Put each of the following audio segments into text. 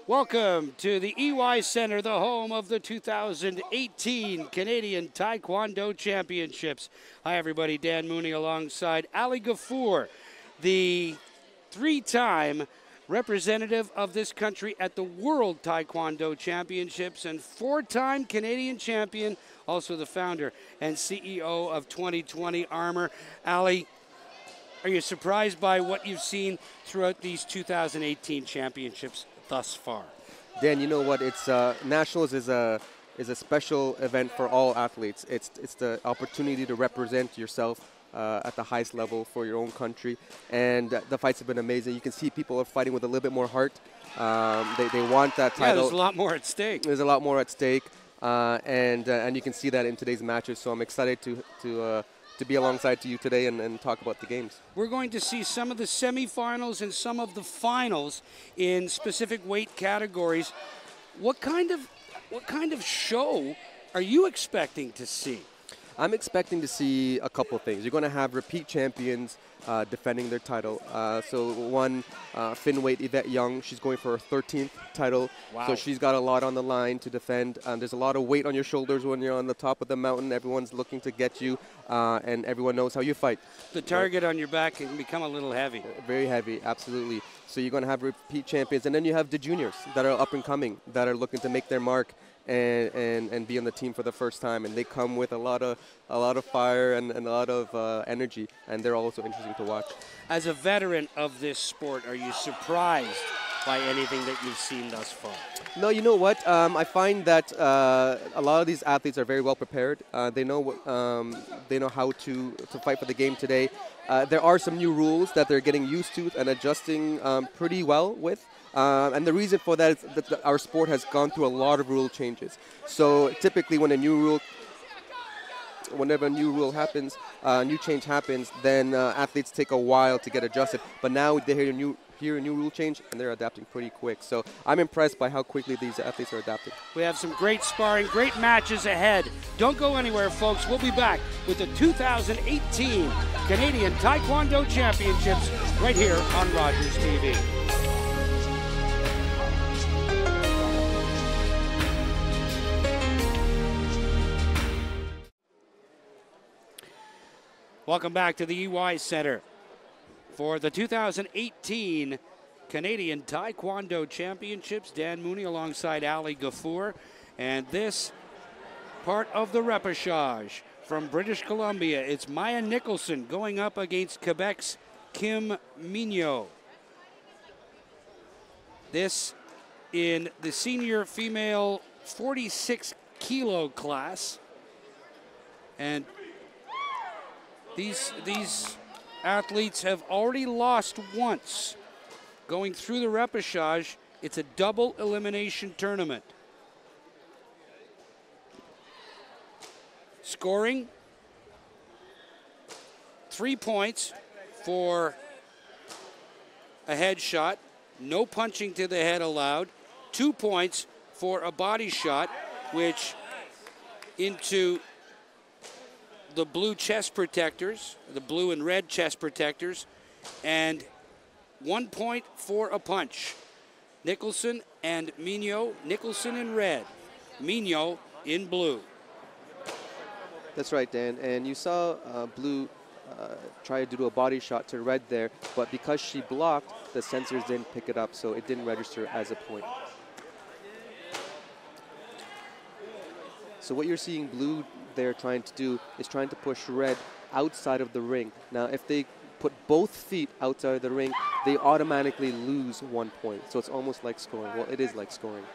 Welcome to the EY Center, the home of the 2018 Canadian Taekwondo Championships. Hi, everybody. Dan Mooney alongside Ali Gafour, the three-time representative of this country at the World Taekwondo Championships and four-time Canadian champion, also the founder and CEO of 2020 Armor. Ali, are you surprised by what you've seen throughout these 2018 championships thus far? Dan, you know what? It's Nationals is a special event for all athletes. It's the opportunity to represent yourself at the highest level for your own country, and the fights have been amazing. You can see people are fighting with a little bit more heart. They want that title. Yeah, there's a lot more at stake. There's a lot more at stake, and you can see that in today's matches. So I'm excited to be alongside to you today and talk about the games. We're going to see some of the semifinals and some of the finals in specific weight categories. What kind of show are you expecting to see? I'm expecting to see a couple things. You're going to have repeat champions defending their title. So one, Finweight Yvette Young, she's going for her 13th title. Wow. So she's got a lot on the line to defend. There's a lot of weight on your shoulders when you're on the top of the mountain. Everyone's looking to get you, and everyone knows how you fight. The target on your back can become a little heavy. Very heavy, absolutely. So you're going to have repeat champions. And then you have the juniors that are up and coming, that are looking to make their mark and be on the team for the first time, and they come with a lot of fire and a lot of energy, and they're also interesting to watch. As a veteran of this sport, are you surprised by anything that you've seen thus far? No, you know what? I find that a lot of these athletes are very well prepared. They know how to fight for the game today. There are some new rules that they're getting used to and adjusting pretty well with. And the reason for that is that our sport has gone through a lot of rule changes. So typically whenever a new rule happens, new change happens, then athletes take a while to get adjusted. But now they hear a new rule change, and they're adapting pretty quick. So I'm impressed by how quickly these athletes are adapting. We have some great sparring, great matches ahead. Don't go anywhere, folks. We'll be back with the 2018 Canadian Taekwondo Championships right here on Rogers TV. Welcome back to the EY Center for the 2018 Canadian Taekwondo Championships. Dan Mooney alongside Ali Gafour. And this part of the repechage from British Columbia, it's Maya Nicholson going up against Quebec's Kim Mignot. This in the senior female 46 kilo class. And these athletes have already lost once. Going through the repechage, it's a double elimination tournament. Scoring, 3 points for a headshot. No punching to the head allowed. 2 points for a body shot, which into the blue chest protectors, the blue and red chest protectors, and 1 point for a punch. Nicholson and Mignot, Nicholson in red, Mignot in blue. That's right, Dan. And you saw blue try to do a body shot to red there, but because she blocked, the sensors didn't pick it up, so it didn't register as a point. So what you're seeing blue there trying to do is trying to push red outside of the ring. Now, if they put both feet outside of the ring, they automatically lose 1 point. So it's almost like scoring. Well, it is like scoring.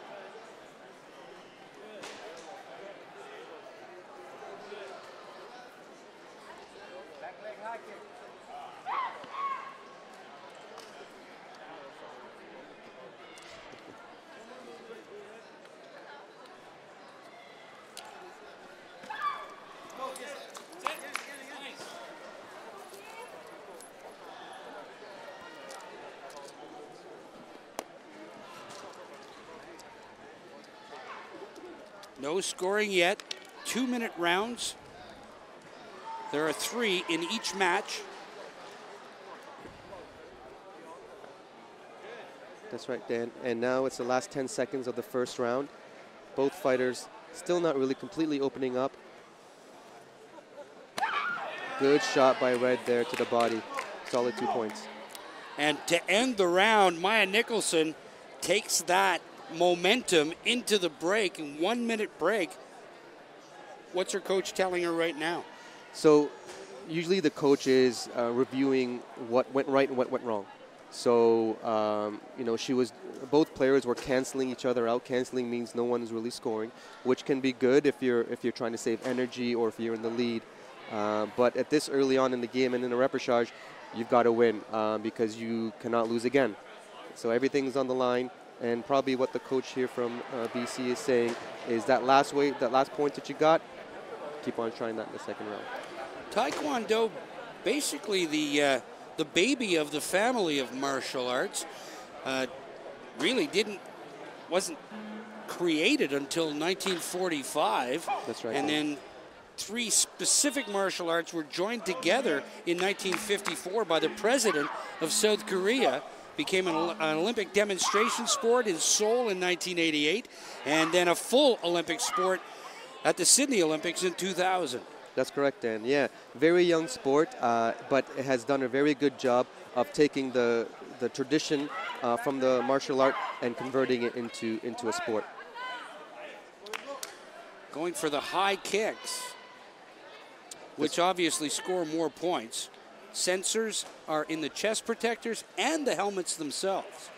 No scoring yet. 2-minute rounds. There are 3 in each match. That's right, Dan. And now it's the last 10 seconds of the first round. Both fighters still not really completely opening up. Good shot by Red there to the body. Solid 2 points. And to end the round, Maya Nicholson takes that momentum into the break, in 1 minute break. What's her coach telling her right now? So usually the coach is reviewing what went right and what went wrong. So, you know, both players were canceling each other out. Canceling means no one is really scoring, which can be good if you're trying to save energy or if you're in the lead. But at this early on in the game and in the repechage, you've got to win because you cannot lose again. So everything's on the line, and probably what the coach here from BC is saying is that last point that you got, keep on trying that in the second round. Taekwondo, basically the baby of the family of martial arts, really wasn't created until 1945. That's right. And then 3 specific martial arts were joined together in 1954 by the president of South Korea. Became an Olympic demonstration sport in Seoul in 1988, and then a full Olympic sport at the Sydney Olympics in 2000. That's correct, Dan. Yeah, very young sport, but it has done a very good job of taking the tradition from the martial art and converting it into a sport. Going for the high kicks, which obviously score more points. Sensors are in the chest protectors and the helmets themselves.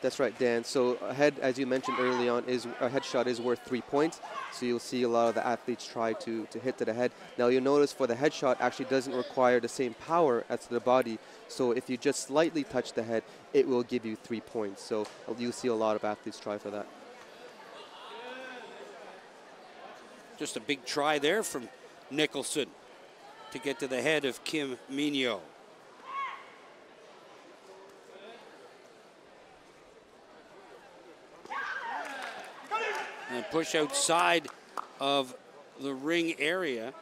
That's right, Dan. So a head, as you mentioned early on, a headshot is worth 3 points. So you'll see a lot of the athletes try to hit to the head. Now you'll notice for the headshot actually doesn't require the same power as the body. So if you just slightly touch the head, it will give you 3 points. So you'll see a lot of athletes try for that. Just a big try there from Nicholson to get to the head of Kim Minyo. And push outside of the ring area,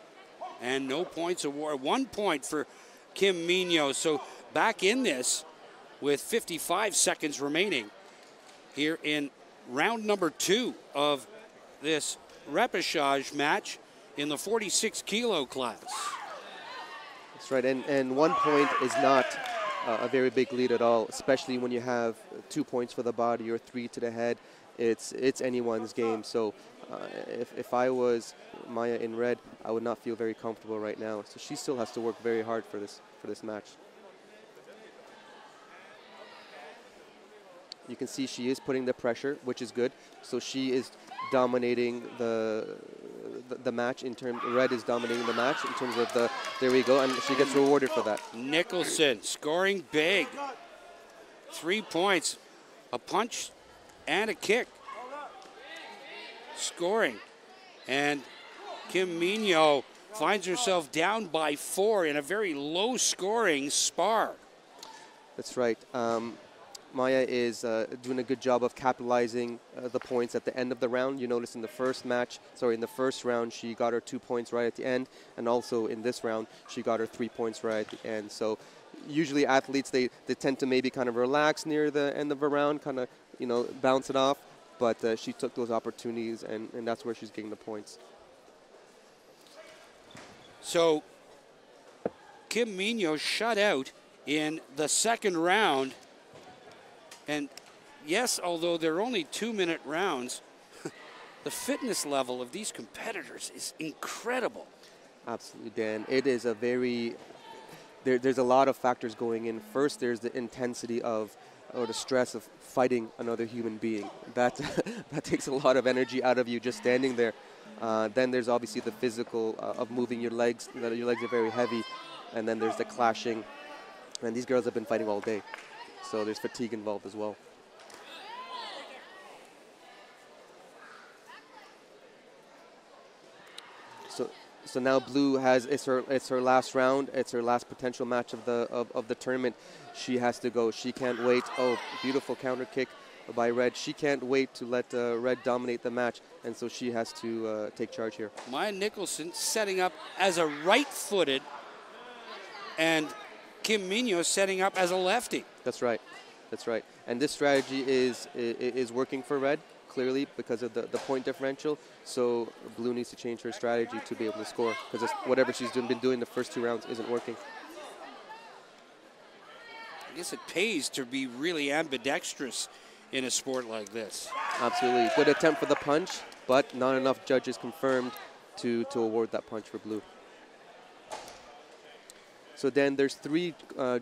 and no points award. 1 point for Kim Minyo. So back in this with 55 seconds remaining here in round number 2 of this repechage match in the 46 kilo class. That's right, and 1 point is not a very big lead at all, especially when you have 2 points for the body or 3 to the head. It's anyone's game. So if I was Maya in red, I would not feel very comfortable right now. So she still has to work very hard for this match. You can see she is putting the pressure, which is good. So she is dominating the match in terms. Red is dominating the match in terms of the. There we go, and she gets rewarded for that. Nicholson scoring big. 3 points, a punch and a kick. Scoring, and Kim Minyo finds herself down by 4 in a very low-scoring spar. That's right. Maya is doing a good job of capitalizing the points at the end of the round. You notice in the first round, she got her 2 points right at the end, and also in this round, she got her 3 points right at the end. So usually athletes, they tend to maybe kind of relax near the end of a round, kind of, you know, bounce it off, but she took those opportunities, and that's where she's getting the points. So Kim Minyo shut out in the second round. And yes, although they're only 2-minute rounds, the fitness level of these competitors is incredible. Absolutely, Dan. It is a very, there's a lot of factors going in. First, there's the intensity of, or the stress of fighting another human being. That takes a lot of energy out of you just standing there. Then there's obviously the physical of moving your legs. Your legs are very heavy. And then there's the clashing. And these girls have been fighting all day. So there's fatigue involved as well. So now Blue has it's her last round. It's her last potential match of the tournament. She has to go. She can't wait. Oh, beautiful counter kick by Red. She can't wait to let Red dominate the match, and so she has to take charge here. Maya Nicholson setting up as a right-footed, and Kim Minyo setting up as a lefty. That's right. That's right. And this strategy is working for red, clearly, because of the point differential. So blue needs to change her strategy to be able to score, because whatever she's been doing the first 2 rounds isn't working. I guess it pays to be really ambidextrous in a sport like this. Absolutely. Good attempt for the punch, but not enough judges confirmed to award that punch for blue. So then there's 3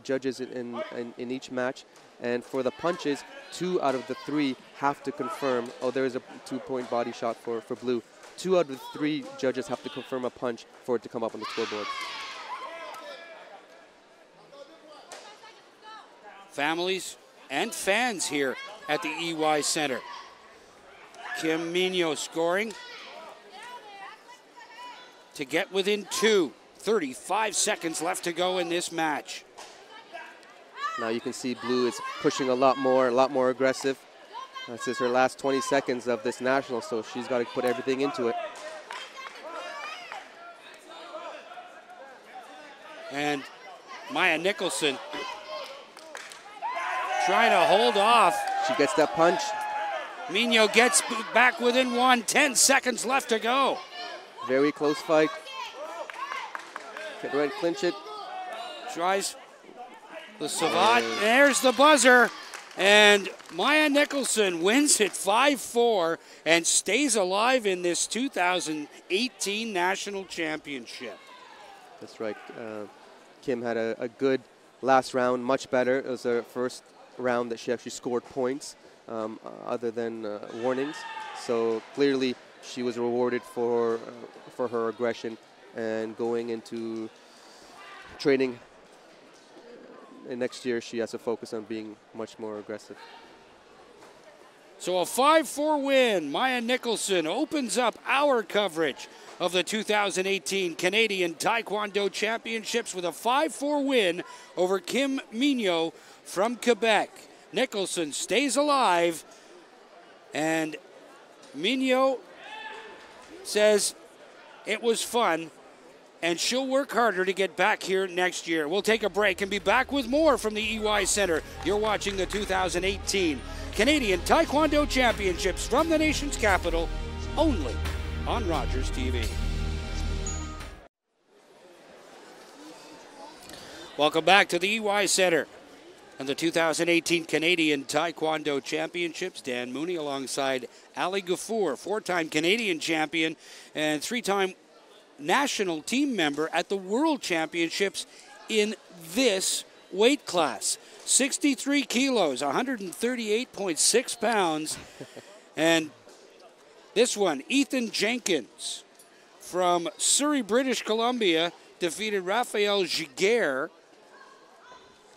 judges in each match. And for the punches, 2 out of the 3 have to confirm. Oh, there is a 2-point body shot for blue. 2 out of the 3 judges have to confirm a punch for it to come up on the scoreboard. Families and fans here at the EY Center. Kim Mino scoring to get within 2. 35 seconds left to go in this match. Now you can see blue is pushing a lot more aggressive. This is her last 20 seconds of this national, so she's got to put everything into it. And Maya Nicholson trying to hold off. She gets that punch. Mino gets back within 1. 10 seconds left to go. Very close fight. Get ready to clinch it. Tries the savate. There's the buzzer. And Maya Nicholson wins it 5-4 and stays alive in this 2018 National Championship. That's right. Kim had a good last round, much better. It was her first round that she actually scored points other than warnings. So clearly she was rewarded for her aggression and going into training. And next year she has to focus on being much more aggressive. So a 5-4 win. Maya Nicholson opens up our coverage of the 2018 Canadian Taekwondo Championships with a 5-4 win over Kim Mino from Quebec. Nicholson stays alive, and Mino says it was fun, and she'll work harder to get back here next year. We'll take a break and be back with more from the EY Center. You're watching the 2018 Canadian Taekwondo Championships from the nation's capital, only on Rogers TV. Welcome back to the EY Center and the 2018 Canadian Taekwondo Championships. Dan Mooney alongside Ali Ghafour, 4-time Canadian champion and 3-time national team member at the World Championships in this weight class. 63 kilos, 138.6 pounds. And this one, Ethan Jenkins from Surrey, British Columbia, defeated Raphael Giguère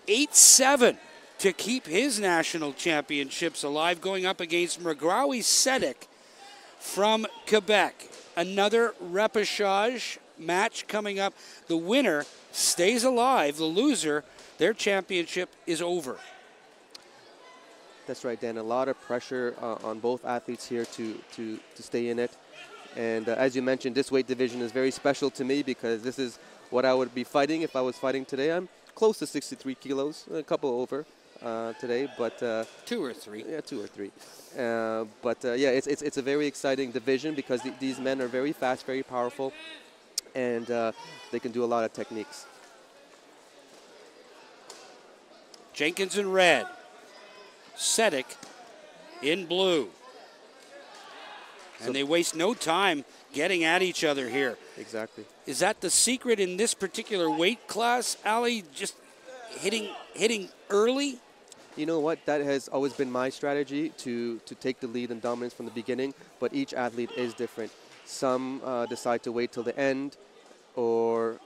8-7 to keep his national championships alive, going up against Mragrawi Sedek from Quebec. Another repechage match coming up. The winner stays alive. The loser, their championship is over. That's right, Dan. A lot of pressure on both athletes here to stay in it. And as you mentioned, this weight division is very special to me because this is what I would be fighting if I was fighting today. I'm close to 63 kilos, a couple over today, but 2 or 3. Yeah, 2 or 3. Yeah, it's a very exciting division because these men are very fast, very powerful, and they can do a lot of techniques. Jenkins in red, Sedek in blue. And they waste no time getting at each other here. Exactly. Is that the secret in this particular weight class, Ali? Just hitting early? You know what? That has always been my strategy, to take the lead and dominance from the beginning, but each athlete is different. Some decide to wait till the end, or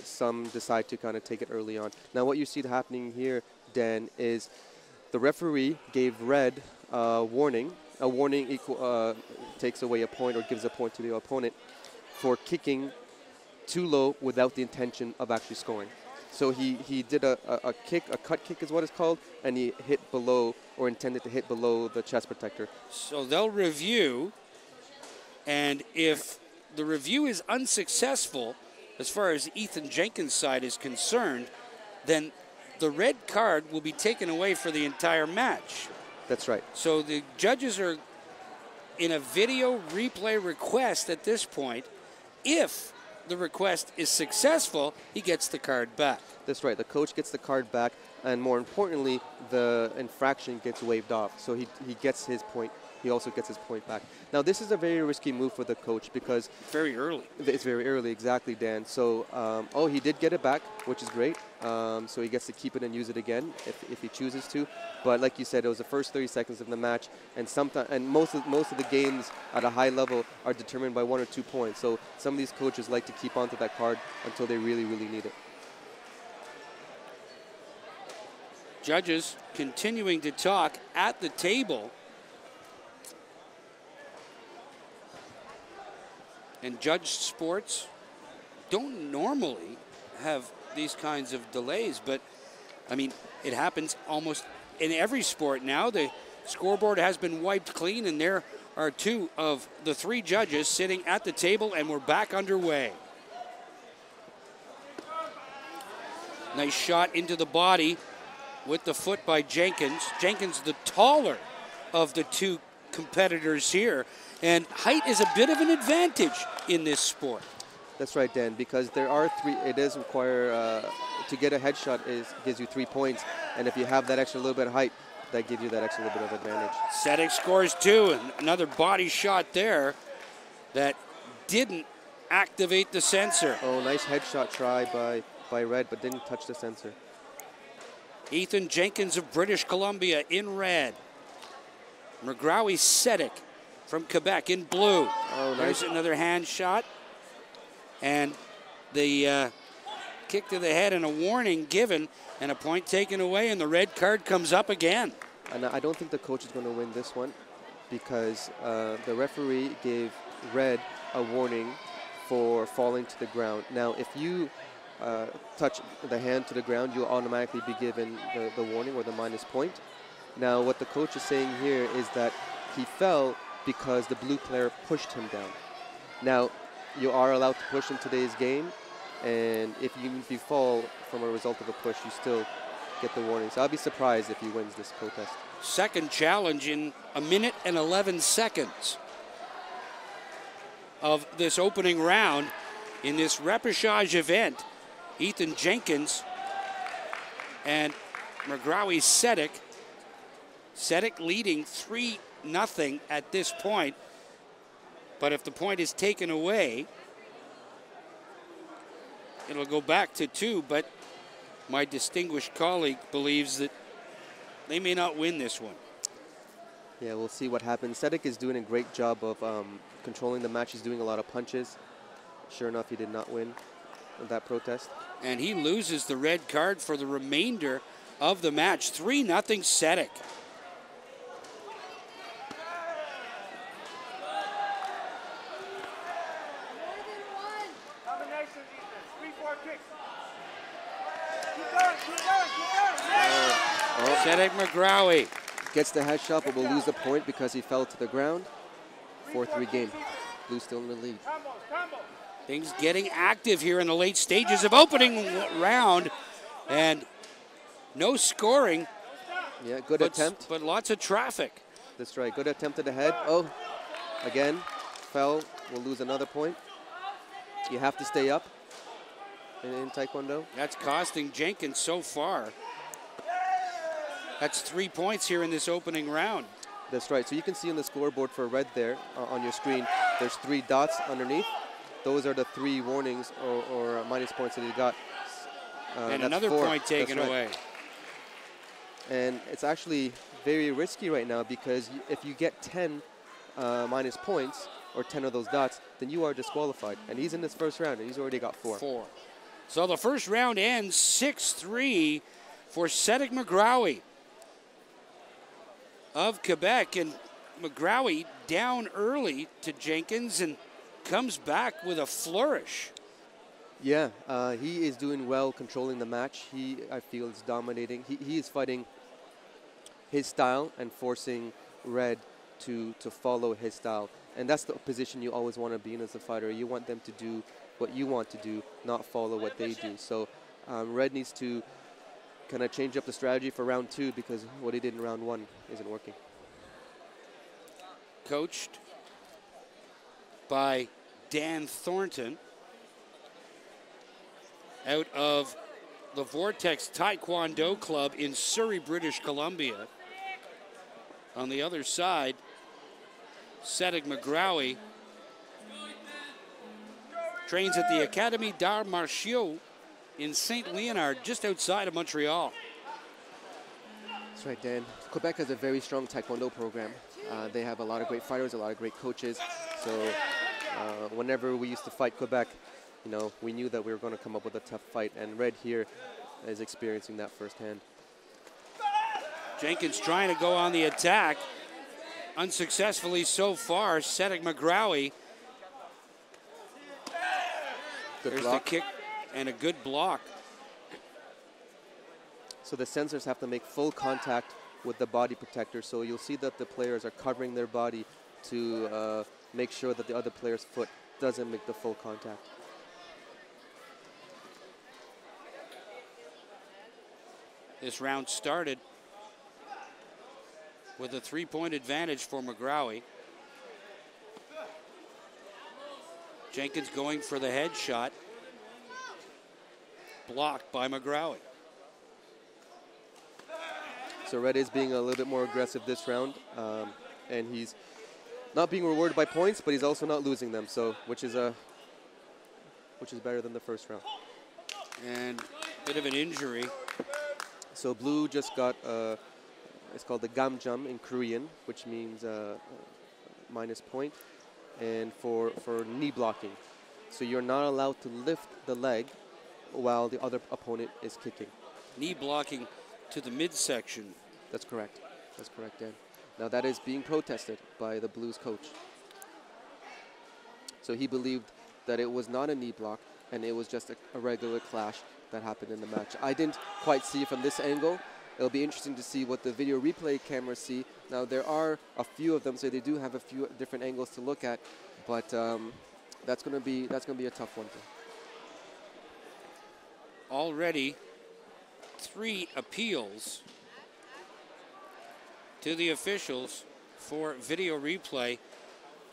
some decide to kind of take it early on. Now what you see happening here, Dan, is the referee gave red a warning. A warning takes away a point or gives a point to the opponent for kicking too low without the intention of actually scoring. So he did a kick, a cut kick is what it's called, and he hit below, or intended to hit below, the chest protector. So they'll review, and if the review is unsuccessful, as far as Ethan Jenkins' side is concerned, then the red card will be taken away for the entire match. That's right. So the judges are in a video replay request at this point. If the request is successful, he gets the card back. That's right. The coach gets the card back, and more importantly, the infraction gets waived off. So he gets his point. He also gets his point back. Now, this is a very risky move for the coach because very early. It's very early, exactly, Dan. So, oh, he did get it back, which is great. So he gets to keep it and use it again if he chooses to. But like you said, it was the first 30 seconds of the match, and most of the games at a high level are determined by 1 or 2 points. So some of these coaches like to keep onto that card until they really, really need it. Judges continuing to talk at the table. And judged sports don't normally have these kinds of delays, but I mean, it happens almost in every sport now. The scoreboard has been wiped clean, and there are 2 of the 3 judges sitting at the table, and we're back underway. Nice shot into the body with the foot by Jenkins. Jenkins, the taller of the 2 competitors here, and height is a bit of an advantage in this sport. That's right, Dan, because there are 3, it does require, to get a headshot gives you 3 points, and if you have that extra little bit of height, that gives you that extra little bit of advantage. Sedek scores 2, and another body shot there that didn't activate the sensor. Oh, nice headshot try by Red, but didn't touch the sensor. Ethan Jenkins of British Columbia in red. McGrowy Sedek from Quebec in blue. Oh, nice. There's another hand shot. And the kick to the head and a warning given and a point taken away, and the red card comes up again. And I don't think the coach is going to win this one because the referee gave Red a warning for falling to the ground. Now, if you touch the hand to the ground, you'll automatically be given the warning or the minus point. Now, what the coach is saying here is that he fell because the blue player pushed him down. Now, you are allowed to push in today's game, and if you fall from a result of a push, you still get the warning. So I'll be surprised if he wins this protest. Second challenge in 1 minute and 11 seconds of this opening round in this repechage event. Ethan Jenkins and McGrowy Sedek. Sedek leading 3-0 at this point. But if the point is taken away, it'll go back to 2. But my distinguished colleague believes that they may not win this one. Yeah, we'll see what happens. Sedek is doing a great job of controlling the match. He's doing a lot of punches. Sure enough, he did not win that protest. And he loses the red card for the remainder of the match. 3-0 Sedek. Sedek McGrowy gets the headshot, but will lose the point because he fell to the ground. 4-3 game. Blue still in the lead. Things getting active here in the late stages of opening round, and no scoring. Yeah, good attempt. But lots of traffic. That's right. Good attempt at the head. Oh, again, fell. Will lose another point. You have to stay up in Taekwondo. That's costing Jenkins so far. That's 3 points here in this opening round. That's right. So you can see on the scoreboard for red there on your screen, there's 3 dots underneath. Those are the 3 warnings or minus points that he got. And another 4. Point taken away. And it's actually very risky right now because if you get 10 minus points or 10 of those dots, then you are disqualified. And he's in this first round, and he's already got 4. So the first round ends 6-3 for Sedek McGrowy of Quebec. And McGrowy down early to Jenkins and comes back with a flourish. Yeah, he is doing well controlling the match. I feel, is dominating. He is fighting his style and forcing Red to follow his style. And that's the position you always want to be in as a fighter. You want them to do what you want to do, not follow what they do. So Red needs to kind of change up the strategy for round 2 because what he did in round 1 isn't working. Coached by Dan Thornton out of the Vortex Taekwondo Club in Surrey, British Columbia. On the other side, Cedric McGrowie trains at the Académie d'Arts Martiaux in St. Leonard, just outside of Montreal. That's right, Dan. Quebec has a very strong Taekwondo program. They have a lot of great fighters, a lot of great coaches. So whenever we used to fight Quebec, you know, we knew that we were going to come up with a tough fight, and Red here is experiencing that firsthand. Jenkins trying to go on the attack, unsuccessfully so far. Cedric McGrowie. There's the kick and a good block. So the sensors have to make full contact with the body protector. So you'll see that the players are covering their body to make sure that the other player's foot doesn't make the full contact. This round started with a 3-point advantage for McGrowie. Jenkins going for the headshot. Blocked by McGrowie. So Red is being a little bit more aggressive this round, and he's not being rewarded by points, but he's also not losing them. So which is better than the first round. And a bit of an injury. So Blue just got it's called the gamjam in Korean, which means minus point, and for knee blocking. So you're not allowed to lift the leg while the other opponent is kicking. Knee blocking to the midsection. That's correct. That's correct, Dan. Now that is being protested by the Blues coach. So he believed that it was not a knee block and it was just a regular clash that happened in the match. I didn't quite see from this angle. It'll be interesting to see what the video replay cameras see. Now there are a few of them, so they do have a few different angles to look at, but that's gonna be a tough one. Already 3 appeals to the officials for video replay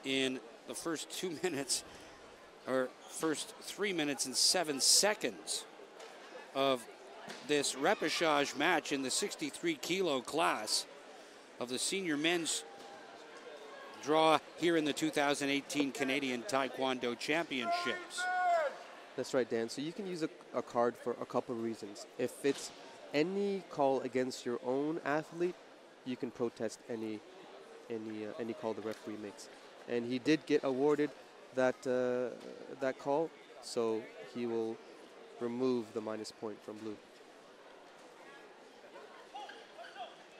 in the first 2 minutes, or first 3 minutes and 7 seconds of this repechage match in the 63 kilo class of the senior men's draw here in the 2018 Canadian Taekwondo Championships. That's right, Dan. So you can use a card for a couple of reasons. If it's any call against your own athlete, you can protest any call the referee makes. And he did get awarded that call, so he will remove the minus point from Blue.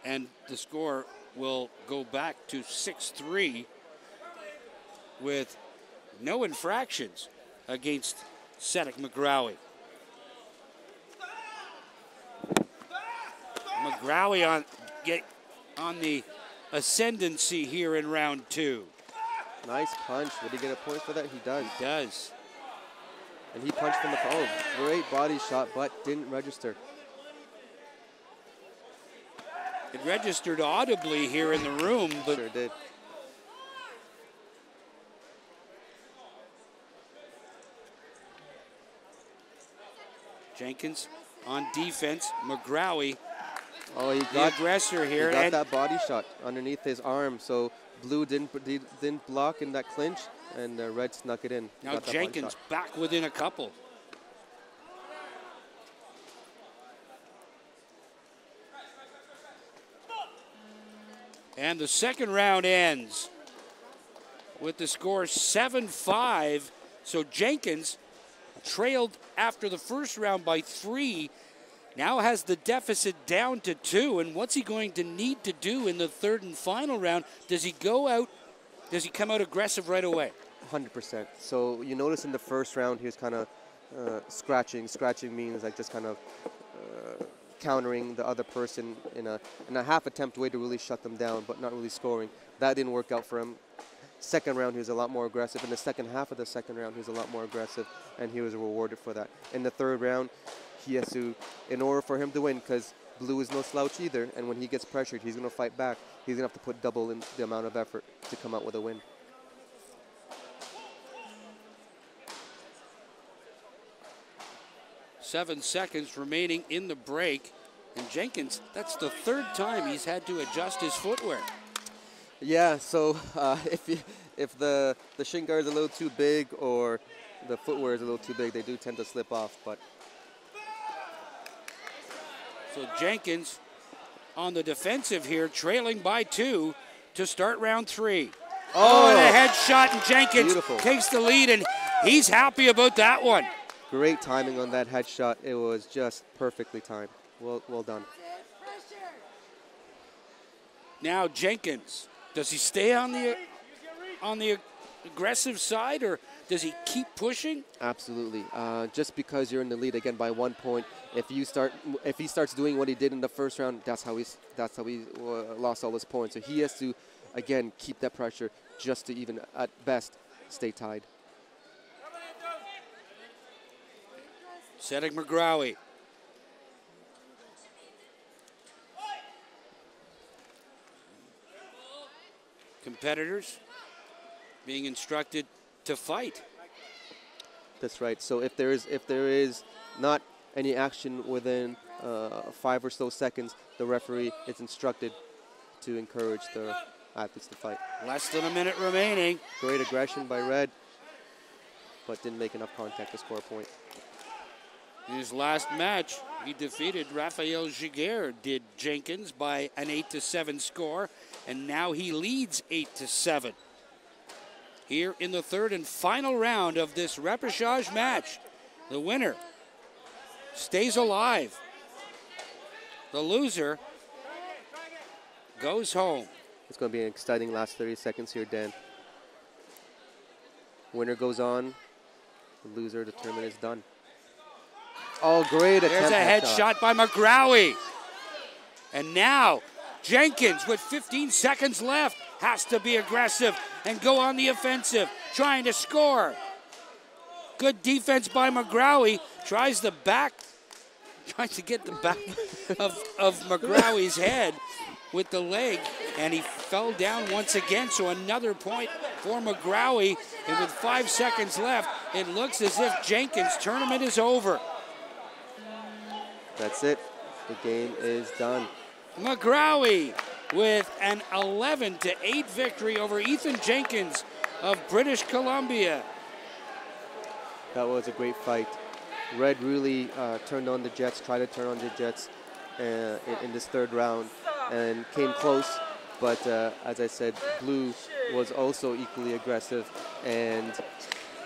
And the score will go back to 6-3 with no infractions against Cedric McGrowie. McGrowie on the ascendancy here in round 2. Nice punch. Would he get a point for that? He does. He does. And he punched from the phone. Great body shot, but didn't register. It registered audibly here in the room, but sure did. Jenkins on defense. McGrowie, oh, he the got aggressor here. He got that body shot underneath his arm, so Blue didn't block in that clinch, and Red snuck it in. Now Jenkins back within a couple. And the second round ends with the score 7-5. So Jenkins trailed after the first round by 3, now has the deficit down to 2. And what's he going to need to do in the third and final round? Does he go out, does he come out aggressive right away? 100%. So you notice in the first round he was kind of scratching. Scratching means like just kind of countering the other person in a half attempt way to really shut them down, but not really scoring. That didn't work out for him. Second round, he was a lot more aggressive. In the second half of the second round, he was a lot more aggressive, and he was rewarded for that. In the third round, he has to, in order for him to win, because blue is no slouch either, and when he gets pressured, he's going to fight back. He's going to have to put double in the amount of effort to come out with a win. Seven seconds remaining in the break. And Jenkins, that's the third time he's had to adjust his footwear. Yeah, so if the shin guard is a little too big or the footwear is a little too big, they do tend to slip off. But so Jenkins on the defensive here, trailing by 2 to start round 3. Oh, and a headshot, and Jenkins takes the lead, and he's happy about that one. Great timing on that headshot. It was just perfectly timed. Well done. Now Jenkins, does he stay on the aggressive side, or does he keep pushing? Absolutely. Just because you're in the lead again by 1 point, if he starts doing what he did in the first round, that's how he lost all his points. So he has to again keep that pressure just to even at best stay tied. Cedric McGrawy. Competitors being instructed to fight. That's right. So if there is not any action within 5 or so seconds, the referee is instructed to encourage the athletes to fight. Less than a minute remaining. Great aggression by Red, but didn't make enough contact to score a point. In his last match, he defeated Raphael Giguère, did Jenkins, by an 8-7 score, and now he leads 8-7. Here in the third and final round of this repechage match, the winner stays alive. The loser goes home. It's going to be an exciting last 30 seconds here, Dan. Winner goes on. The loser, the tournament is done. Oh, great attempt. There's a headshot by McGrawy. And now Jenkins, with 15 seconds left, has to be aggressive and go on the offensive, trying to score. Good defense by McGrawy. Tries to get the back of McGrawy's head with the leg, and he fell down once again. So another point for McGrawy. And with 5 seconds left, it looks as if Jenkins' tournament is over. That's it. The game is done. McGrawy with an 11-8 victory over Ethan Jenkins of British Columbia. That was a great fight. Red really turned on the Jets, tried to turn on the Jets in this third round, and came close. But as I said, Blue was also equally aggressive, and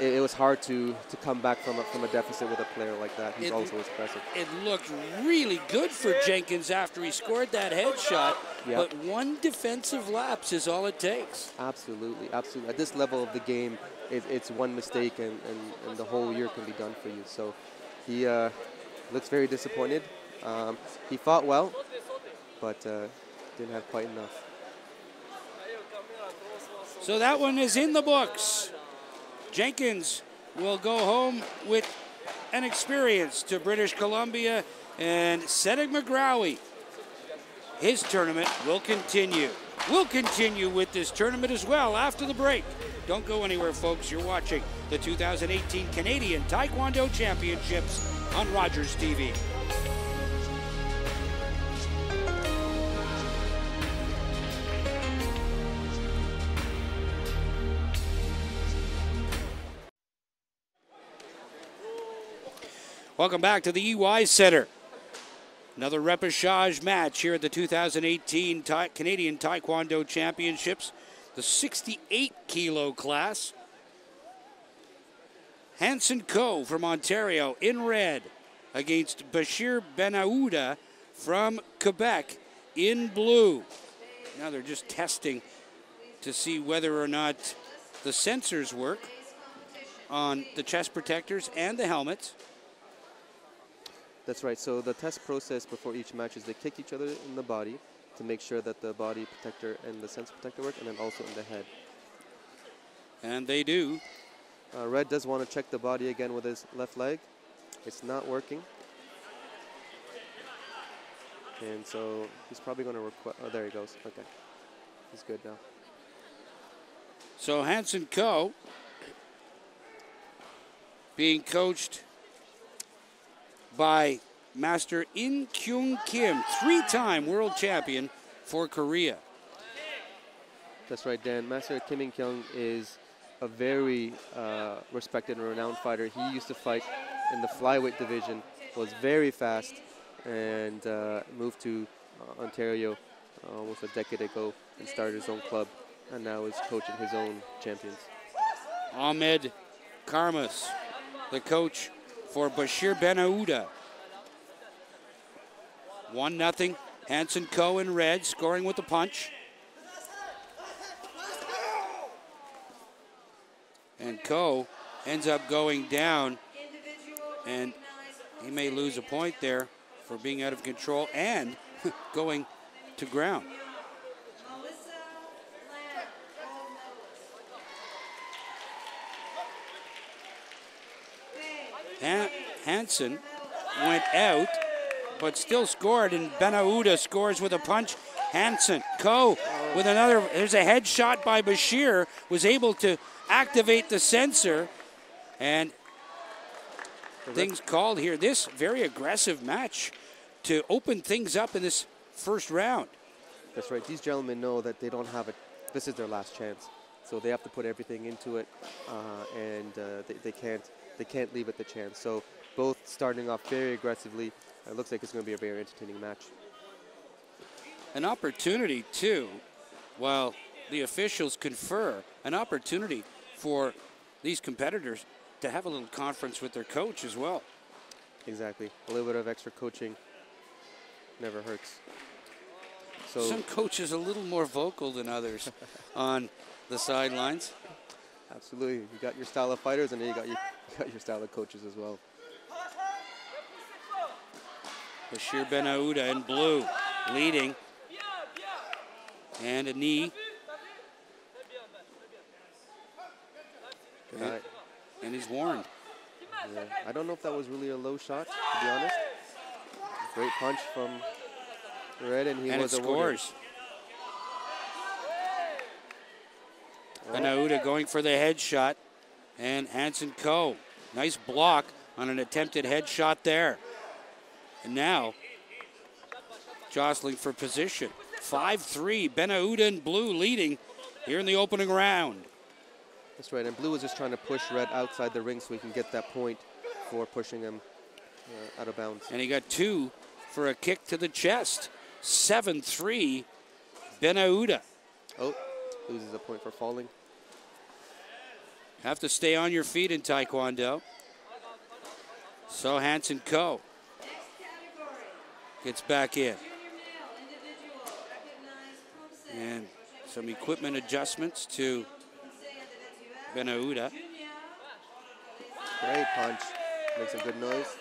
it was hard to come back from a deficit with a player like that. He's also aggressive. It looked really good for Jenkins after he scored that headshot, but one defensive lapse is all it takes. Absolutely, absolutely. At this level of the game, it's one mistake and the whole year can be done for you. So he looks very disappointed. He fought well, but didn't have quite enough. So that one is in the books. Jenkins will go home with an experience to British Columbia, and Cedric McGrawy, his tournament will continue. We'll continue with this tournament as well after the break. Don't go anywhere, folks. You're watching the 2018 Canadian Taekwondo Championships on Rogers TV. Welcome back to the EY Center. Another repechage match here at the 2018 Canadian Taekwondo Championships, the 68-kilo class. Hanson Coe from Ontario in red against Bashir Benahouda from Quebec in blue. Now they're just testing to see whether or not the sensors work on the chest protectors and the helmets. That's right. So the test process before each match is they kick each other in the body to make sure that the body protector and the sensor protector work, and then also in the head. And they do. Red does want to check the body again with his left leg. It's not working. And so he's probably going to request. Oh, there he goes. Okay. He's good now. So Hansen Ko being coached by Master In Kyung Kim, 3-time world champion for Korea. That's right, Dan. Master Kim In-kyung is a very respected and renowned fighter. He used to fight in the flyweight division, was very fast, and moved to Ontario almost a decade ago and started his own club, and now is coaching his own champions. Ahmed Karmas, the coach for Bashir Benauda. 1-0, Hansen Ko in red, scoring with the punch. And Ko ends up going down, and he may lose a point there for being out of control and going to ground. Hansen went out, but still scored, and Benauda scores with a punch. Hansen, Ko with another. There's a headshot by Bashir, was able to activate the sensor, and things called here. This very aggressive match to open things up in this first round. That's right. These gentlemen know that they don't have it. This is their last chance, so they have to put everything into it, and they can't leave it the chance. So both starting off very aggressively. It looks like it's going to be a very entertaining match. An opportunity too, while the officials confer, an opportunity for these competitors to have a little conference with their coach as well. Exactly. A little bit of extra coaching never hurts. So some coaches a little more vocal than others on the sidelines. Absolutely. You got your style of fighters, and then you got your style of coaches as well. Bashir Benauda in blue, leading. And a knee. And he's warned. Yeah. I don't know if that was really a low shot, to be honest. Great punch from Red, and he was awarded. Scores. Benauda going for the headshot, and Hansen Ko. Nice block on an attempted headshot there. And now, jostling for position. 5-3, Benauda in blue leading here in the opening round. That's right, and Blue was just trying to push Red outside the ring so he can get that point for pushing him out of bounds. And he got 2 for a kick to the chest. 7-3, Benauda. Oh, loses a point for falling. Have to stay on your feet in Taekwondo. So Hansen Ko gets back in. And some equipment adjustments to Benauda. Great punch. Makes a good noise.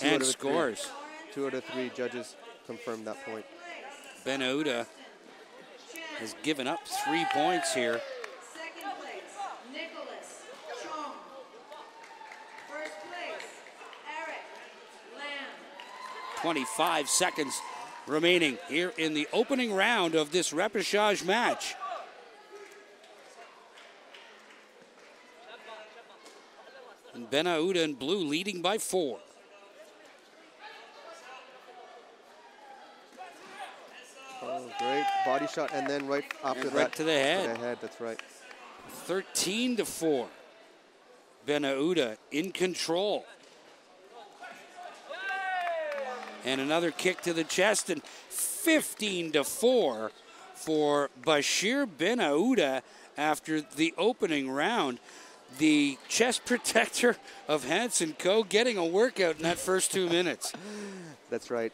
And scores. 2 out of 3 judges confirmed that point. Benauda has given up 3 points here. 25 seconds remaining here in the opening round of this repechage match. And Benauda in blue leading by 4. Oh, great body shot, and then right after that, right to the head. To the head, that's right. 13-4. Benauda in control. And another kick to the chest, and 15-4 for Bashir Benauda after the opening round. The chest protector of Hansen Ko getting a workout in that first 2 minutes. That's right.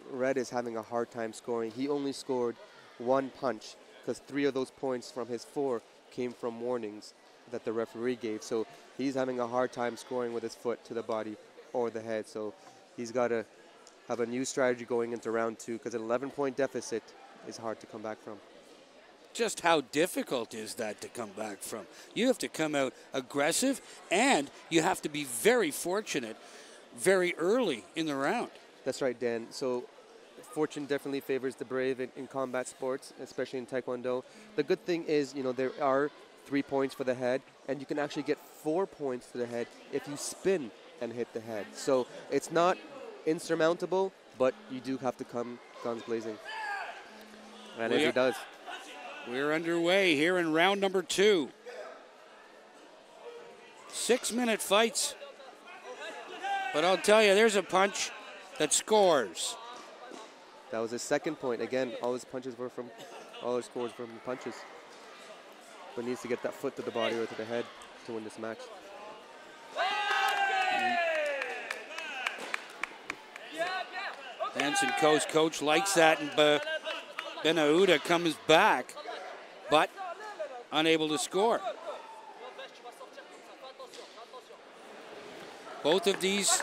Red is having a hard time scoring. He only scored 1 punch because 3 of those points from his 4 came from warnings that the referee gave. So he's having a hard time scoring with his foot to the body or the head. So he's got to have a new strategy going into round 2 because an 11-point deficit is hard to come back from. Just how difficult is that to come back from? You have to come out aggressive, and you have to be very fortunate very early in the round. That's right, Dan. So fortune definitely favors the brave in combat sports, especially in Taekwondo. The good thing is, you know, there are 3 points for the head, and you can actually get 4 points to the head if you spin and hit the head. So it's not insurmountable, but you do have to come guns blazing. And as he does. We're underway here in round number 2. 6-minute fights. But I'll tell you, there's a punch that scores. That was his second point. Again, all his scores were from punches. But needs to get that foot to the body or to the head to win this match. Hansen Ko's coach likes that, and Benauda comes back, but unable to score. Both of these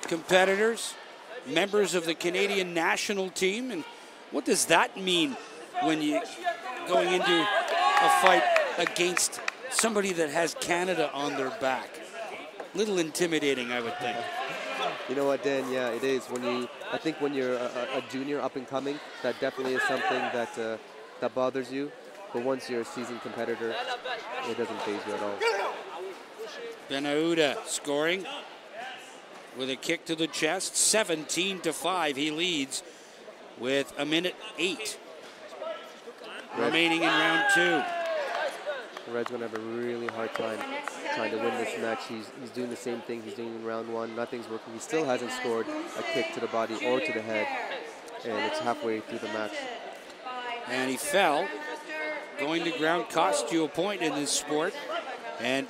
competitors, members of the Canadian national team, and what does that mean when you going into a fight against somebody that has Canada on their back? Little intimidating, I would think. You know what, Dan? Yeah, it is. I think when you're a junior up and coming, that definitely is something that that bothers you. But once you're a seasoned competitor, it doesn't faze you at all. Benauda scoring with a kick to the chest, 17-5. He leads with 1:08 remaining in round 2. Red's going to have a really hard time trying to win this match. He's doing the same thing he's doing in round 1. Nothing's working. He still hasn't scored a kick to the body or to the head, and it's halfway through the match. And he fell. Going to ground cost you a point in this sport. And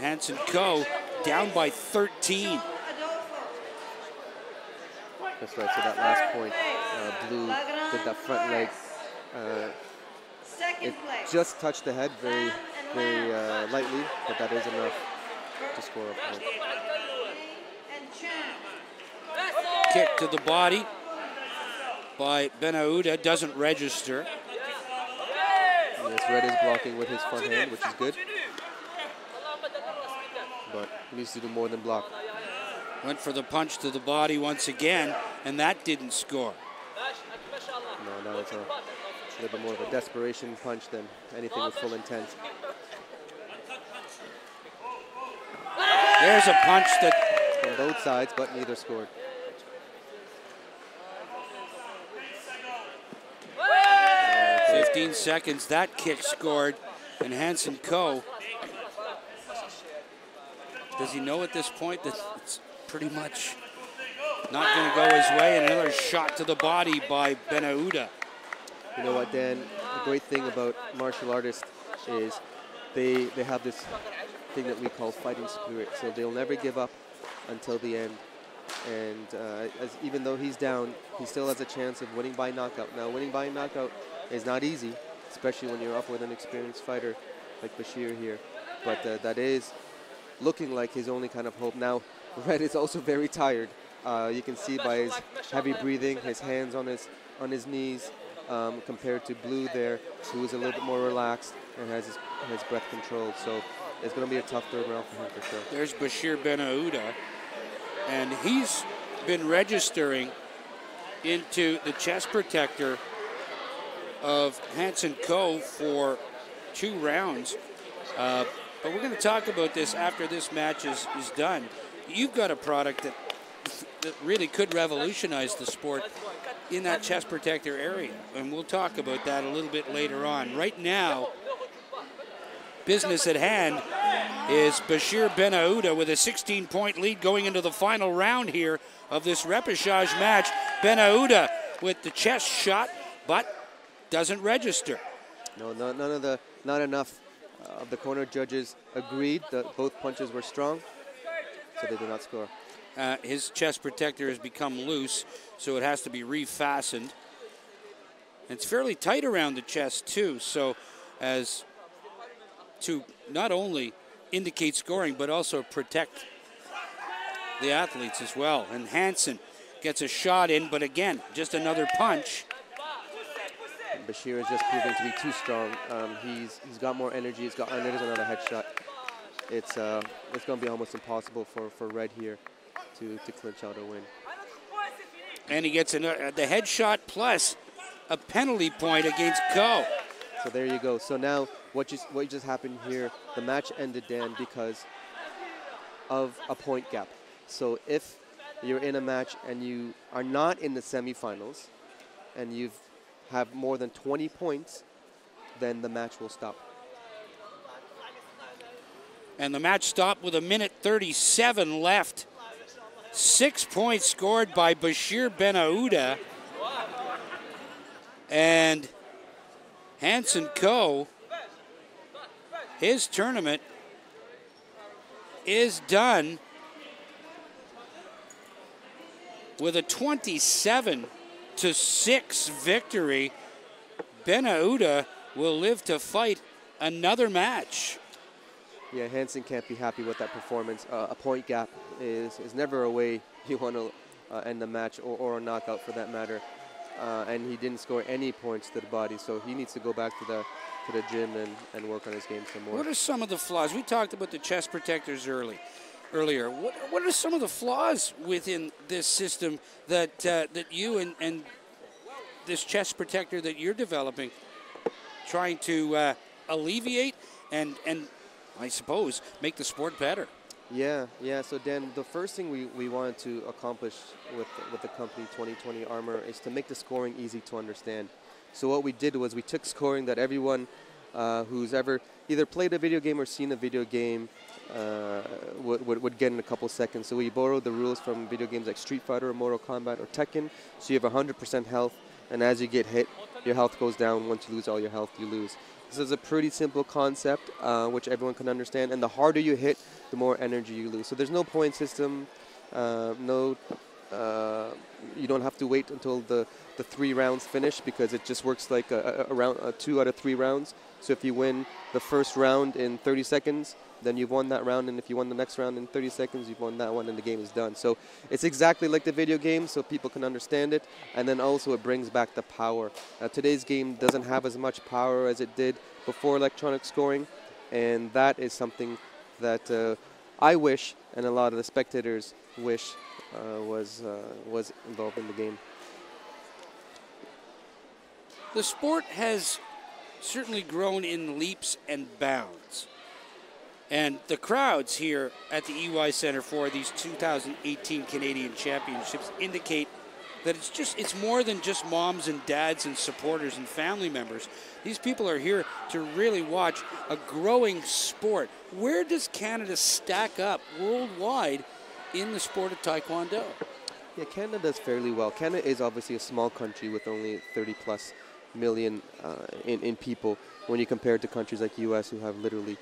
Hansen Ko down by 13. That's right, so that last point, Blue did that front leg. It just touched the head very, very lightly, but that is enough to score a point. Kick to the body by Benauda, doesn't register. Yes, Red is blocking with his front hand, which is good. But he needs to do more than block. Went for the punch to the body once again, and that didn't score. No, that was a little bit more of a desperation punch than anything with full intent. There's a punch that... On both sides, but neither scored. Uh, 15 seconds, that kick scored, and Hansen Ko, does he know at this point that it's pretty much not going to go his way? And another shot to the body by Benauda. You know what, Dan? The great thing about martial artists is they have this thing that we call fighting spirit. So they'll never give up until the end. And even though he's down, he still has a chance of winning by knockout. Now, winning by knockout is not easy, especially when you're up with an experienced fighter like Bashir here. But that is looking like his only kind of hope. Now, Red is also very tired. You can see by his heavy breathing, his hands on his knees, compared to Blue there, who is a little bit more relaxed and has his breath controlled. So it's going to be a tough third round for him for sure. There's Bashir Benauda, and he's been registering into the chest protector of Hansen Ko for 2 rounds. But we're going to talk about this after this match is done. You've got a product that really could revolutionize the sport in that chest protector area, and we'll talk about that a little bit later on. Right now, business at hand is Bashir Benauda with a 16-point lead going into the final round here of this repechage match. Benauda with the chest shot, but doesn't register. No, not enough of the corner judges agreed that both punches were strong, so they did not score. His chest protector has become loose, so it has to be refastened. It's fairly tight around the chest too, so as to not only indicate scoring, but also protect the athletes as well. And Hansen gets a shot in, but again, just another punch. Bashir is just proving to be too strong. He's got more energy. He's got, and there's another headshot. It's going to be almost impossible for Red here to clinch out a win. And he gets the headshot plus a penalty point against Ko. So there you go. So now what just happened here, the match ended, Dan, because of a point gap. So if you're in a match and you are not in the semifinals and you have more than 20 points, then the match will stop. And the match stopped with 1:37 left. 6 points scored by Bashir Benauda. And Hansen Ko, his tournament is done with a 27-6 victory. Benauda will live to fight another match. Yeah, Hansen can't be happy with that performance. A point gap is never a way you want to end the match, or a knockout for that matter. And he didn't score any points to the body, so he needs to go back to the gym and work on his game some more. What are some of the flaws? We talked about the chest protectors earlier. What are some of the flaws within this system that you and this chest protector that you're developing, trying to alleviate and I suppose make the sport better? Yeah. So Dan, the first thing we wanted to accomplish with the company 2020 Armor is to make the scoring easy to understand. So what we did was we took scoring that everyone who's ever either played a video game or seen a video game would get in a couple seconds. So we borrowed the rules from video games like Street Fighter or Mortal Kombat or Tekken. So you have 100% health, and as you get hit, your health goes down. Once you lose all your health, you lose. This is a pretty simple concept, which everyone can understand. And the harder you hit, the more energy you lose. So there's no point system. You don't have to wait until the 3 rounds finish, because it just works like a round, 2 out of 3 rounds. So if you win the first round in 30 seconds, then you've won that round, and if you won the next round in 30 seconds, you've won that one, and the game is done. So it's exactly like the video game, so people can understand it, and then also it brings back the power. Today's game doesn't have as much power as it did before electronic scoring, and that is something that I wish, and a lot of the spectators wish, was involved in the game. The sport has certainly grown in leaps and bounds. And the crowds here at the EY Center for these 2018 Canadian Championships indicate that it's more than just moms and dads and supporters and family members. These people are here to really watch a growing sport. Where does Canada stack up worldwide in the sport of Taekwondo? Yeah, Canada does fairly well. Canada is obviously a small country with only 30+ million in people, when you compare it to countries like US who have literally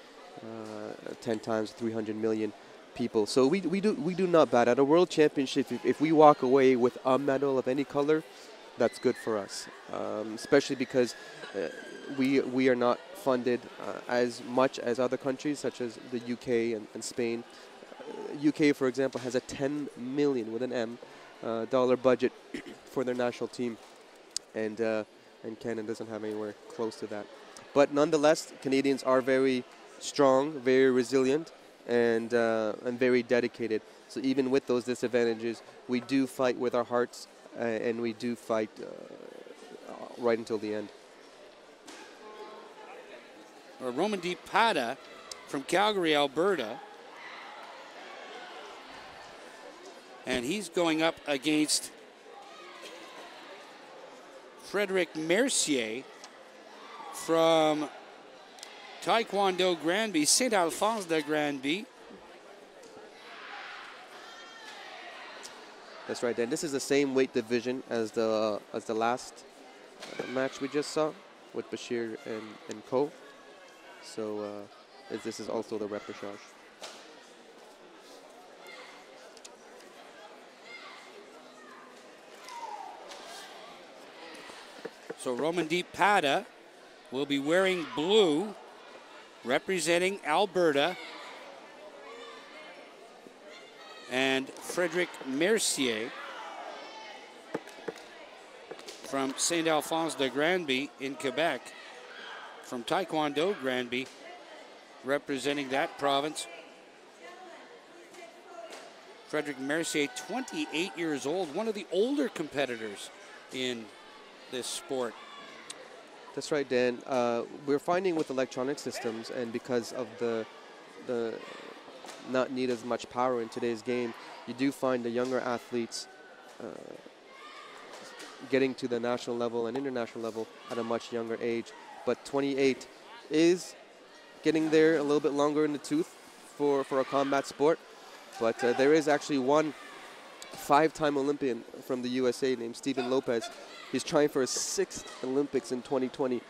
10 times 300 million people. So we do not bad. At a world championship, if we walk away with a medal of any color, that's good for us, especially because we are not funded as much as other countries such as the UK and Spain. UK, for example, has a 10 million with an M dollar budget for their national team, and Canada doesn't have anywhere close to that. But nonetheless, Canadians are very strong, very resilient, and very dedicated. So even with those disadvantages, we do fight with our hearts, and we do fight right until the end. Romandeep Pada from Calgary, Alberta. And he's going up against Frederic Mercier from Taekwondo Granby, St. Alphonse de Granby. That's right, Dan. This is the same weight division as the last match we just saw with Bashir and Ko. So this is also the repechage. So Romandeep Pada will be wearing blue, representing Alberta. And Frederic Mercier from St. Alphonse de Granby in Quebec, from Taekwondo Granby, representing that province. Frederic Mercier, 28 years old, one of the older competitors in this sport. That's right, Dan. We're finding with electronic systems, and because of the not need as much power in today's game, you do find the younger athletes getting to the national level and international level at a much younger age. But 28 is getting there a little bit longer in the tooth for a combat sport. But there is actually one 5-time Olympian from the USA named Steven Lopez. He's trying for his 6th Olympics in 2020,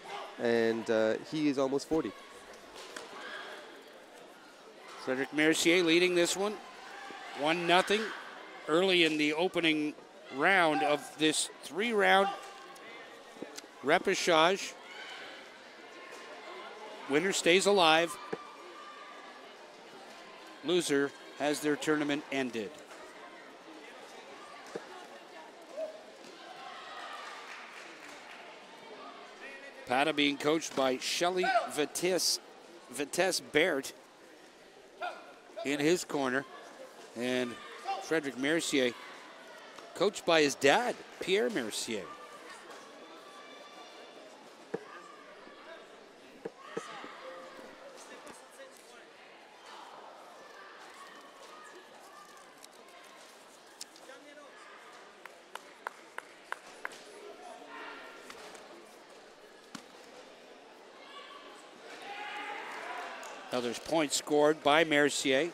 and he is almost 40. Frederic Mercier leading this one, 1-0 early in the opening round of this 3-round repechage. Winner stays alive. Loser has their tournament ended. Pata being coached by Shelly Vitesse Bert in his corner. And Frederic Mercier coached by his dad, Pierre Mercier. Now there's points scored by Mercier.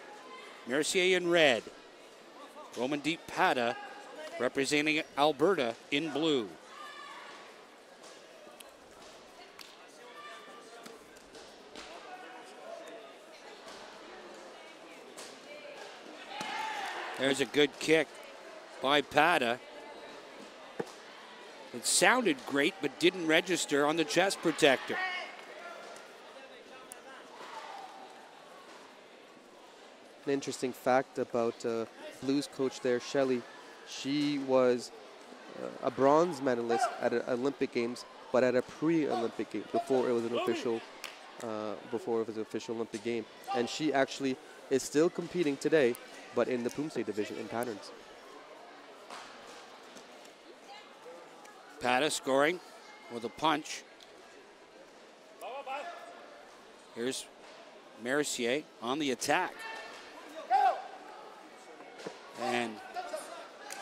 Mercier in red. Romandeep Pata representing Alberta in blue. There's a good kick by Pata. It sounded great, but didn't register on the chest protector. An interesting fact about Blues coach there, Shelly, she was a bronze medalist at Olympic Games, but at a pre-Olympic game before it was an official Olympic game, and she actually is still competing today, but in the Poomsae division in patterns. Pata scoring with a punch. Here's Mercier on the attack. And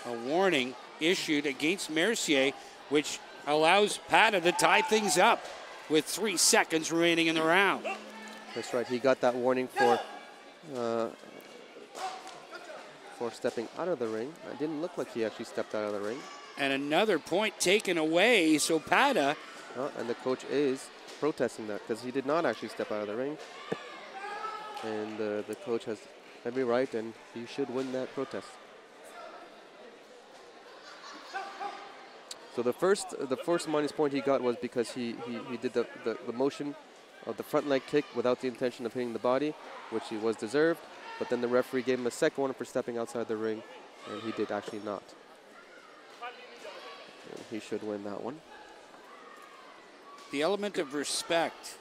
a warning issued against Mercier, which allows Pata to tie things up with 3 seconds remaining in the round. That's right. He got that warning for stepping out of the ring. It didn't look like he actually stepped out of the ring. And another point taken away, so Pata. And the coach is protesting that because he did not actually step out of the ring. And the coach has every right, and he should win that protest. So the first minus point he got was because he did the motion of the front leg kick without the intention of hitting the body, which he was deserved. But then the referee gave him a second one for stepping outside the ring, and he did actually not. And he should win that one. The element of respect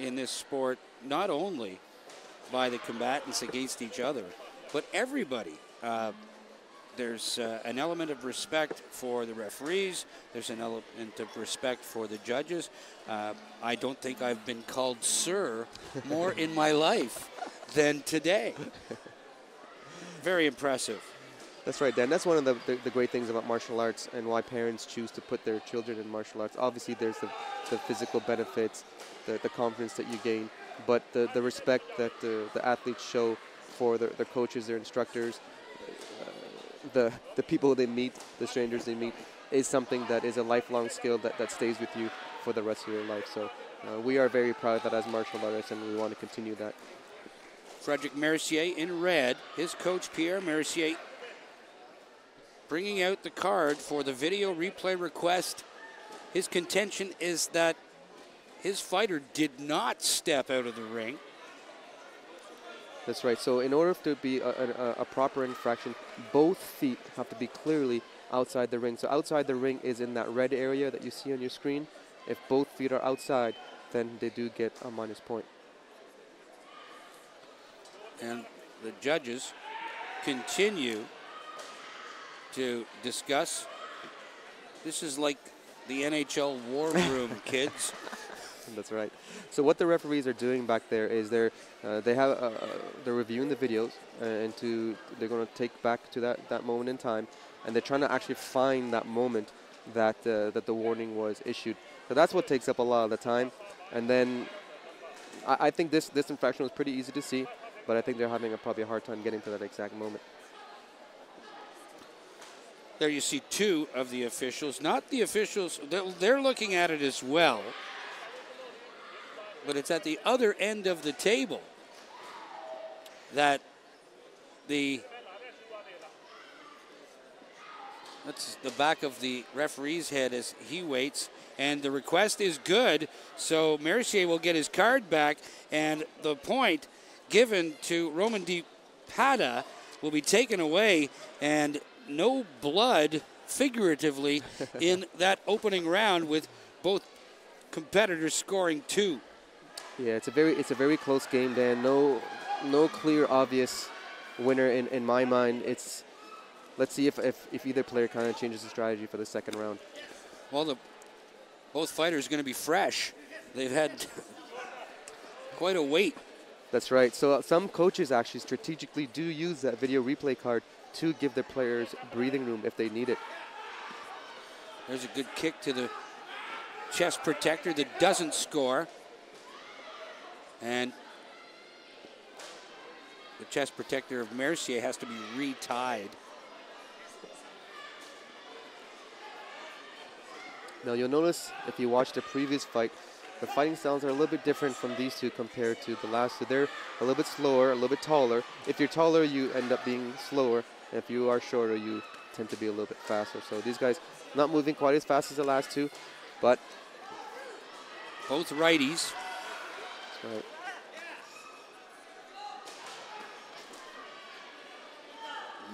in this sport, not only by the combatants against each other, but everybody. There's an element of respect for the referees. There's an element of respect for the judges. I don't think I've been called sir more in my life than today. Very impressive. That's right, Dan. That's one of the great things about martial arts and why parents choose to put their children in martial arts. Obviously, there's the physical benefits, the confidence that you gain, but the respect that the athletes show for their coaches, their instructors, the people they meet, the strangers they meet, is something that is a lifelong skill that stays with you for the rest of your life. So we are very proud of that as martial artists, and we want to continue that. Frederic Mercier in red, his coach Pierre Mercier bringing out the card for the video replay request. His contention is that his fighter did not step out of the ring. That's right. So in order to be a proper infraction, both feet have to be clearly outside the ring. So outside the ring is in that red area that you see on your screen. If both feet are outside, then they do get a minus point. And the judges continue to discuss. This is like the NHL war room, kids. That's right. So what the referees are doing back there is they're reviewing the videos and they're going to take back to that moment in time, and they're trying to actually find that moment that the warning was issued. So that's what takes up a lot of the time. And then I think this infraction was pretty easy to see, but I think they're having probably a hard time getting to that exact moment. There you see two of the officials, not the officials, they're looking at it as well, but it's at the other end of the table that that's the back of the referee's head as he waits, and the request is good, so Mercier will get his card back, and the point given to Roman Di Pata will be taken away, and no blood, figuratively, in that opening round with both competitors scoring 2. Yeah, it's a very close game, Dan. No clear, obvious winner in my mind. Let's see if either player kind of changes the strategy for the second round. Well, both fighters are going to be fresh. They've had quite a wait. That's right. So some coaches actually strategically do use that video replay card to give their players breathing room if they need it. There's a good kick to the chest protector that doesn't score. And the chest protector of Mercier has to be retied. Now you'll notice if you watch the previous fight, the fighting styles are a little bit different from these two compared to the last two. They're a little bit slower, a little bit taller. If you're taller, you end up being slower. And if you are shorter, you tend to be a little bit faster. So these guys not moving quite as fast as the last two, but both righties. That's right.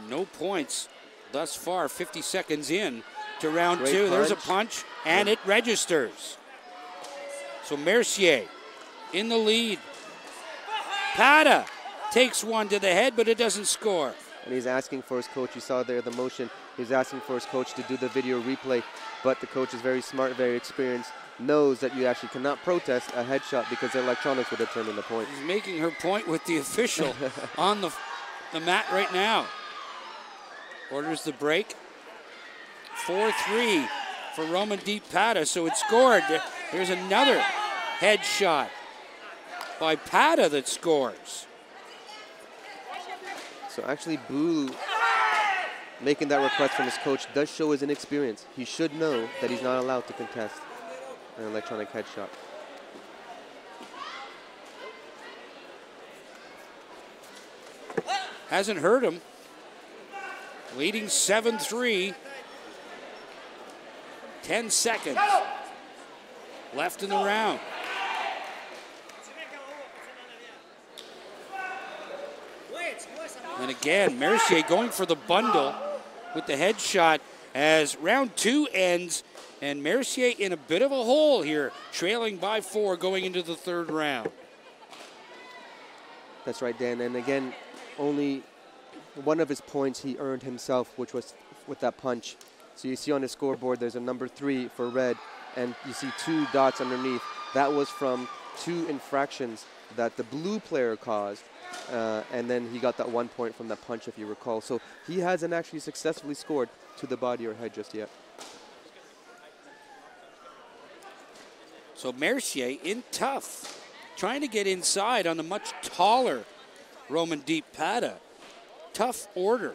No points thus far, 50 seconds in to round Great 2. punch. There's a punch, and it registers. So Mercier in the lead. Pata takes one to the head, but it doesn't score. And he's asking for his coach. You saw there the motion. He's asking for his coach to do the video replay, but the coach is very smart, very experienced, knows that you actually cannot protest a headshot because the electronics will determine the point. He's making her point with the official on the mat right now. Orders the break. 4-3 for Roman Di Pata, so it's scored. Here's another headshot by Pata that scores. So actually Boo making that request from his coach does show his inexperience. He should know that he's not allowed to contest an electronic headshot. Hasn't hurt him. Leading 7-3. 10 seconds left in the round. And again, Mercier going for the bundle with the headshot as round 2 ends, and Mercier in a bit of a hole here, trailing by 4 going into the third round. That's right, Dan. And again, only one of his points he earned himself, which was with that punch. So you see on his scoreboard there's a number 3 for red, and you see 2 dots underneath. That was from 2 infractions that the blue player caused, and then he got that 1 point from that punch, if you recall. So he hasn't actually successfully scored to the body or head just yet. So Mercier in tough, trying to get inside on the much taller Roman Di Pata. Tough order.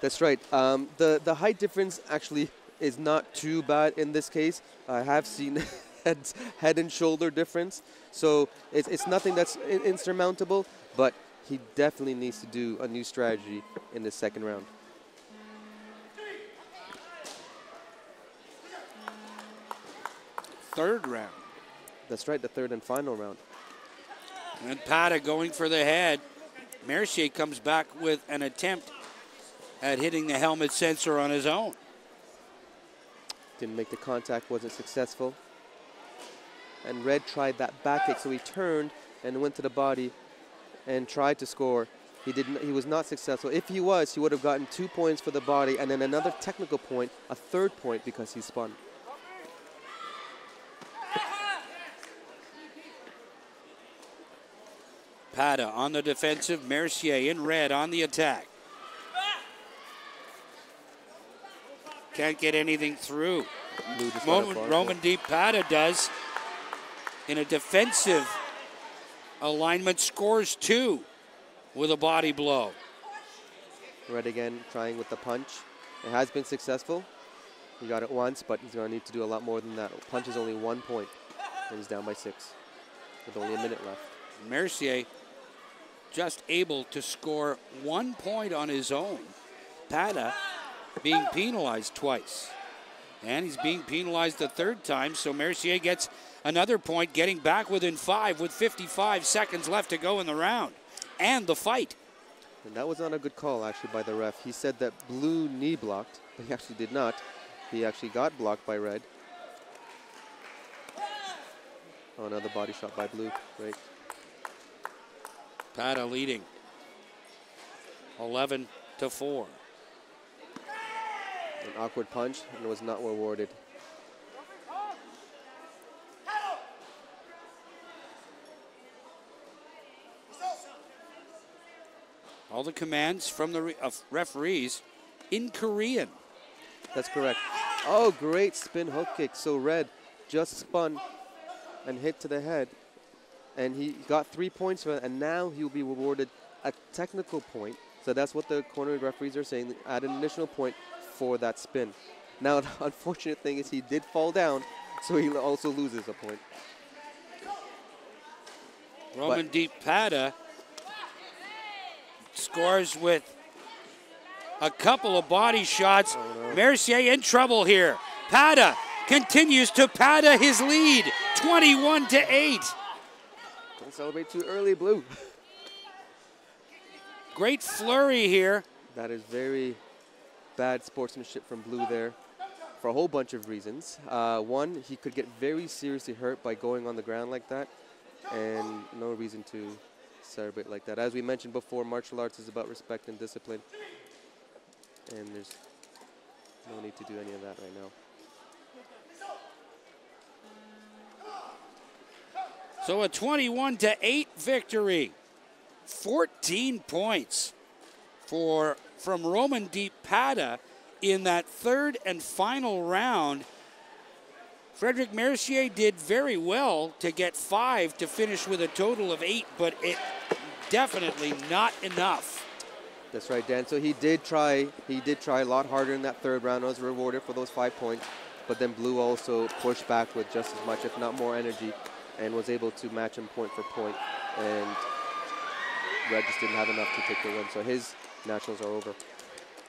That's right. The height difference actually is not too bad in this case. I have seen head and shoulder difference. So it's nothing that's insurmountable, but he definitely needs to do a new strategy in the second round. Third round. That's right, the third and final round. And Pata going for the head. Mercier comes back with an attempt at hitting the helmet sensor on his own. Didn't make the contact, wasn't successful. And Red tried that back kick, so he turned and went to the body and tried to score He was not successful. If he was, he would have gotten 2 points for the body and then another technical point, a third point because he spun. Pata on the defensive, Mercier in red on the attack. Can't get anything through. Roman Deep Pata does. In a defensive alignment, scores 2 with a body blow. Red again trying with the punch. It has been successful. He got it once, but he's going to need to do a lot more than that. Punch is only 1 point, and he's down by 6 with only a minute left. Mercier just able to score 1 point on his own. Pata being penalized twice. And he's being penalized the third time, so Mercier gets another point, getting back within 5 with 55 seconds left to go in the round and the fight. And that was not a good call, actually, by the ref. He said that blue knee blocked, but he actually did not. He actually got blocked by red. Oh, another body shot by blue. Great. Pata leading 11-4. An awkward punch, and it was not rewarded. All the commands from the referees in Korean. That's correct. Oh, great spin hook kick. So red just spun and hit to the head. And he got 3 points for it, and now he'll be rewarded a technical point. So that's what the corner referees are saying, add an additional point for that spin. Now, the unfortunate thing is he did fall down, so he also loses a point. Roman Deep Pata scores with a couple of body shots. Oh, no. Mercier in trouble here. Pata continues to Pata his lead, 21-8. Don't celebrate too early, blue. Great flurry here. That is very bad sportsmanship from blue there for a whole bunch of reasons. One, he could get very seriously hurt by going on the ground like that, and no reason to celebrate like that. As we mentioned before, martial arts is about respect and discipline, and there's no need to do any of that right now. So a 21-8 victory. 14 points from Roman Deep Pata in that third and final round. Frederic Mercier did very well to get 5 to finish with a total of 8, but it definitely not enough. That's right, Dan. So he did try a lot harder in that third round. I was rewarded for those 5 points, but then blue also pushed back with just as much, if not more energy, and was able to match him point for point. And red just didn't have enough to take the win, so his nationals are over.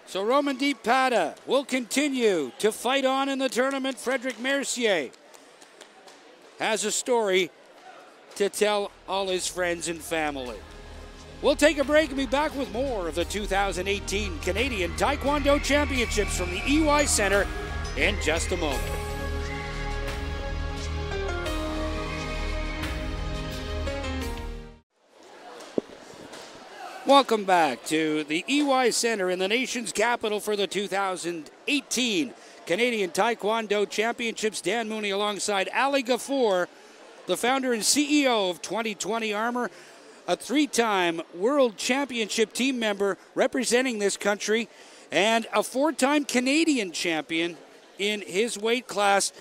So Roman Deep Pata will continue to fight on in the tournament. Frederic Mercier has a story to tell all his friends and family. We'll take a break and be back with more of the 2018 Canadian Taekwondo Championships from the EY Center in just a moment. Welcome back to the EY Center in the nation's capital for the 2018 Canadian Taekwondo Championships. Dan Mooney alongside Ali Ghafour, the founder and CEO of 2020 Armor, a 3-time World Championship team member representing this country, and a 4-time Canadian champion in his weight class.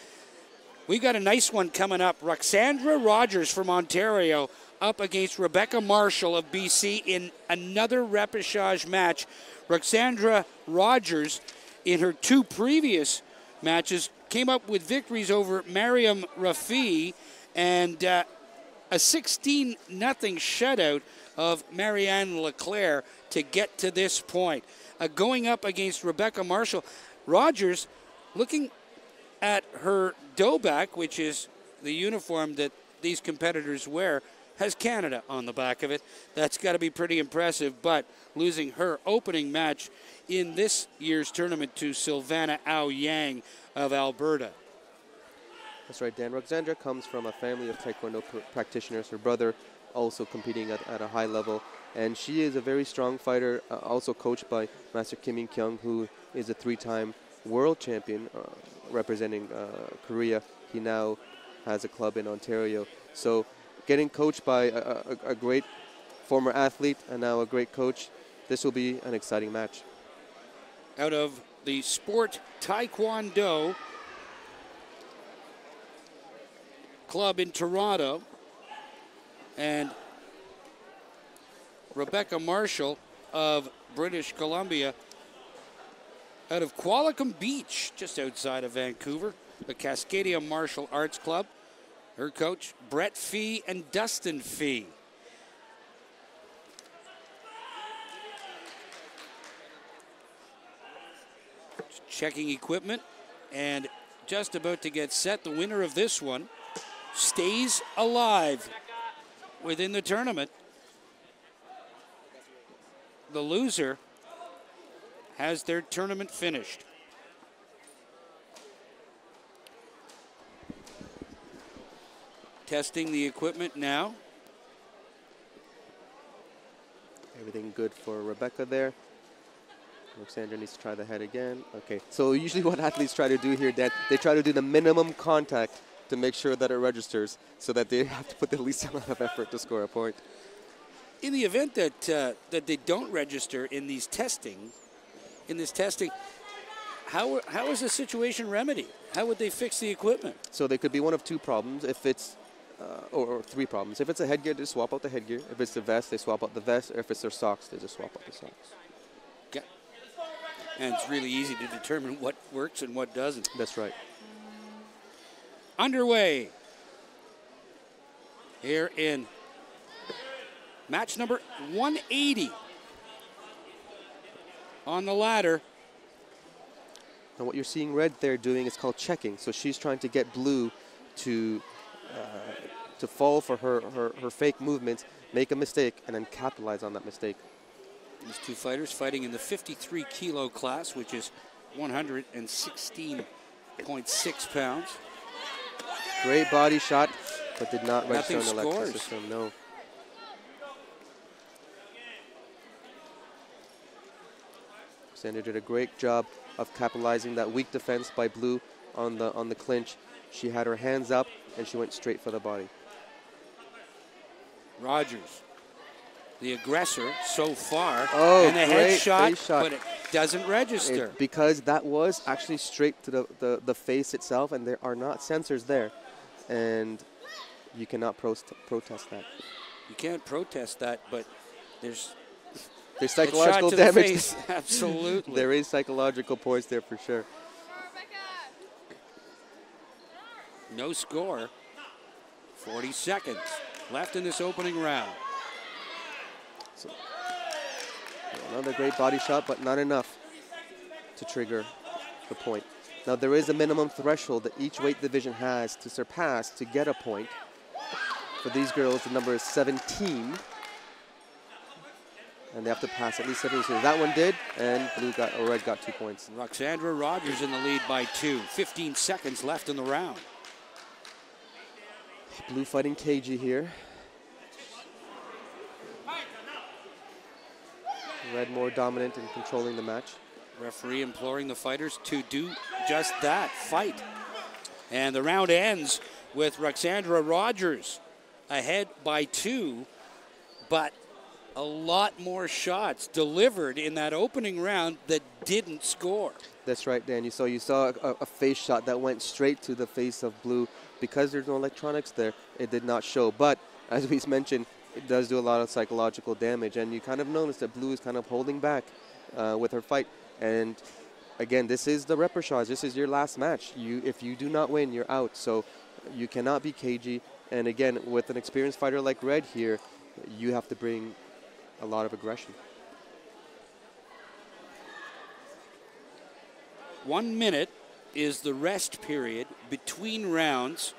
We got a nice one coming up. Roxandra Rogers from Ontario up against Rebecca Marshall of BC in another repechage match. Roxandra Rogers, in her 2 previous matches, came up with victories over Mariam Rafi and a 16-0 shutout of Marianne Leclerc to get to this point. Going up against Rebecca Marshall, Rogers, looking at her dobak, which is the uniform that these competitors wear, has Canada on the back of it. That's got to be pretty impressive, but losing her opening match in this year's tournament to Sylvana Au Yang of Alberta. That's right, Dan. Roxandra comes from a family of Taekwondo practitioners. Her brother also competing at a high level. And she is a very strong fighter, also coached by Master Kim In-kyung, who is a 3-time world champion representing Korea. He now has a club in Ontario. So getting coached by a great former athlete and now a great coach, this will be an exciting match. Out of the sport Taekwondo club in Toronto, and Rebecca Marshall of British Columbia out of Qualicum Beach, just outside of Vancouver, the Cascadia Martial Arts Club. Her coach, Brett Fee and Dustin Fee. Just checking equipment and just about to get set. The winner of this one stays alive within the tournament. The loser has their tournament finished. Testing the equipment now. Everything good for Rebecca there. Alexandra needs to try the head again. Okay, so usually what athletes try to do here, Dan, they try to do the minimum contact to make sure that it registers so that they have to put the least amount of effort to score a point. In the event that that they don't register in this testing, how is the situation remedied? How would they fix the equipment? So there could be one of two problems. If it's or three problems. If it's a headgear, they swap out the headgear. If it's the vest, they swap out the vest. Or if it's their socks, they just swap out the socks. Okay. And it's really easy to determine what works and what doesn't. That's right. Underway here in match number 180 on the ladder. Now what you're seeing Red there doing is called checking. So she's trying to get Blue to fall for her fake movements, make a mistake, and then capitalize on that mistake. These two fighters fighting in the 53 kilo class, which is 116.6 pounds. Great body shot, but did not register on the Nothing electric scores. system, no. Alexander did a great job of capitalizing that weak defense by Blue on the clinch. She had her hands up and she went straight for the body. Rogers, the aggressor so far, Oh, and a great headshot, face shot. but it doesn't register. Because that was actually straight to the face itself, and there are not sensors there, and you cannot protest that. You can't protest that, but there's psychological shot to the damage. face. Absolutely. There is psychological points there for sure. No score. 40 seconds left in this opening round. So, another great body shot, but not enough to trigger the point. Now there is a minimum threshold that each weight division has to surpass to get a point. For these girls, the number is 17. And they have to pass at least 17. So that one did, and Red got 2 points. Roxandra Rogers in the lead by 2. 15 seconds left in the round. Blue fighting cagey here. Red more dominant in controlling the match. Referee imploring the fighters to do just that, fight. And the round ends with Roxandra Rogers ahead by 2, but a lot more shots delivered in that opening round that didn't score. That's right, Dan. You saw a face shot that went straight to the face of Blue. Because there's no electronics there, it did not show. But as we mentioned, it does do a lot of psychological damage, and you kind of notice that Blue is kind of holding back with her fight. And again, this is the repechage. This is your last match. If you do not win, you're out. So you cannot be cagey. And again, with an experienced fighter like Red here, you have to bring a lot of aggression. 1 minute is the rest period between rounds.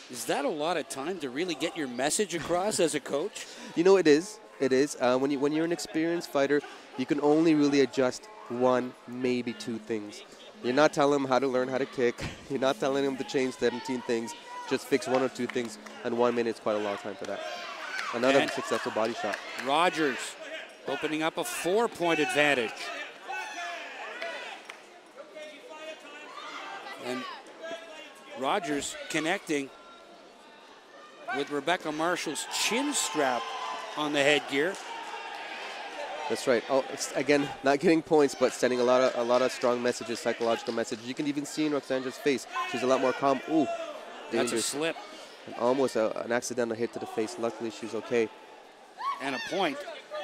Is that a lot of time to really get your message across as a coach? You know, it is. It is. When you're an experienced fighter, you can only really adjust 1, maybe 2 things. You're not telling them how to learn how to kick. You're not telling them to change 17 things. Just fix 1 or 2 things, and 1 minute is quite a lot of time for that. Another successful body shot. Rogers opening up a 4-point advantage. And Rogers connecting with Rebecca Marshall's chin strap on the headgear. That's right. Oh, it's, again, not getting points, but sending a lot of strong messages, psychological messages. You can even see in Roxandra's face, she's a lot more calm. Ooh, dangerous. That's a slip. And almost an accidental hit to the face. Luckily, she's okay. And a point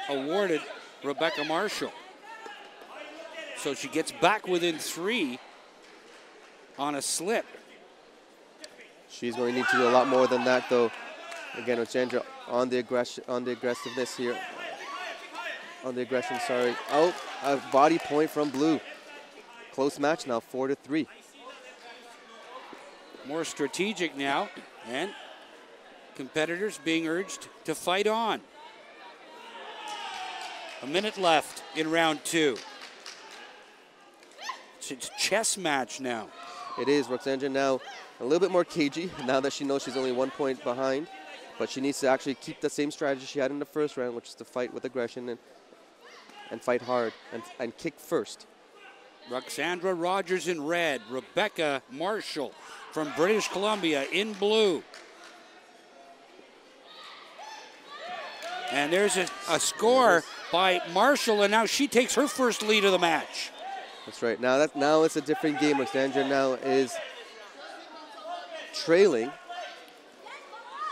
awarded Rebecca Marshall. So she gets back within 3 on a slip. She's going to need to do a lot more than that, though. Again, Roxandra on the aggressiveness here. On the aggression, sorry. Oh, a body point from Blue. Close match now, 4-3. More strategic now, and competitors being urged to fight on. A minute left in round 2. It's a chess match now. It is. Roxandra now a little bit more cagey now that she knows she's only 1 point behind. But she needs to actually keep the same strategy she had in the first round, which is to fight with aggression and fight hard and kick first. Roxandra Rogers in red, Rebecca Marshall from British Columbia in blue. And there's a score by Marshall, and now she takes her first lead of the match. That's right. Now it's a different game. Roxandra now is trailing.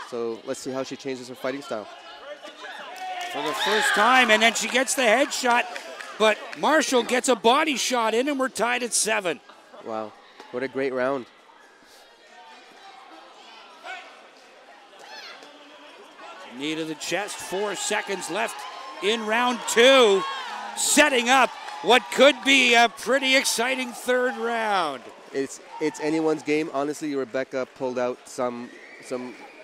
So let's see how she changes her fighting style. For the first time, and then she gets the headshot, but Marshall gets a body shot in, and we're tied at 7. Wow, what a great round. Knee to the chest, 4 seconds left in round 2, setting up what could be a pretty exciting third round. It's anyone's game. Honestly, Rebecca pulled out some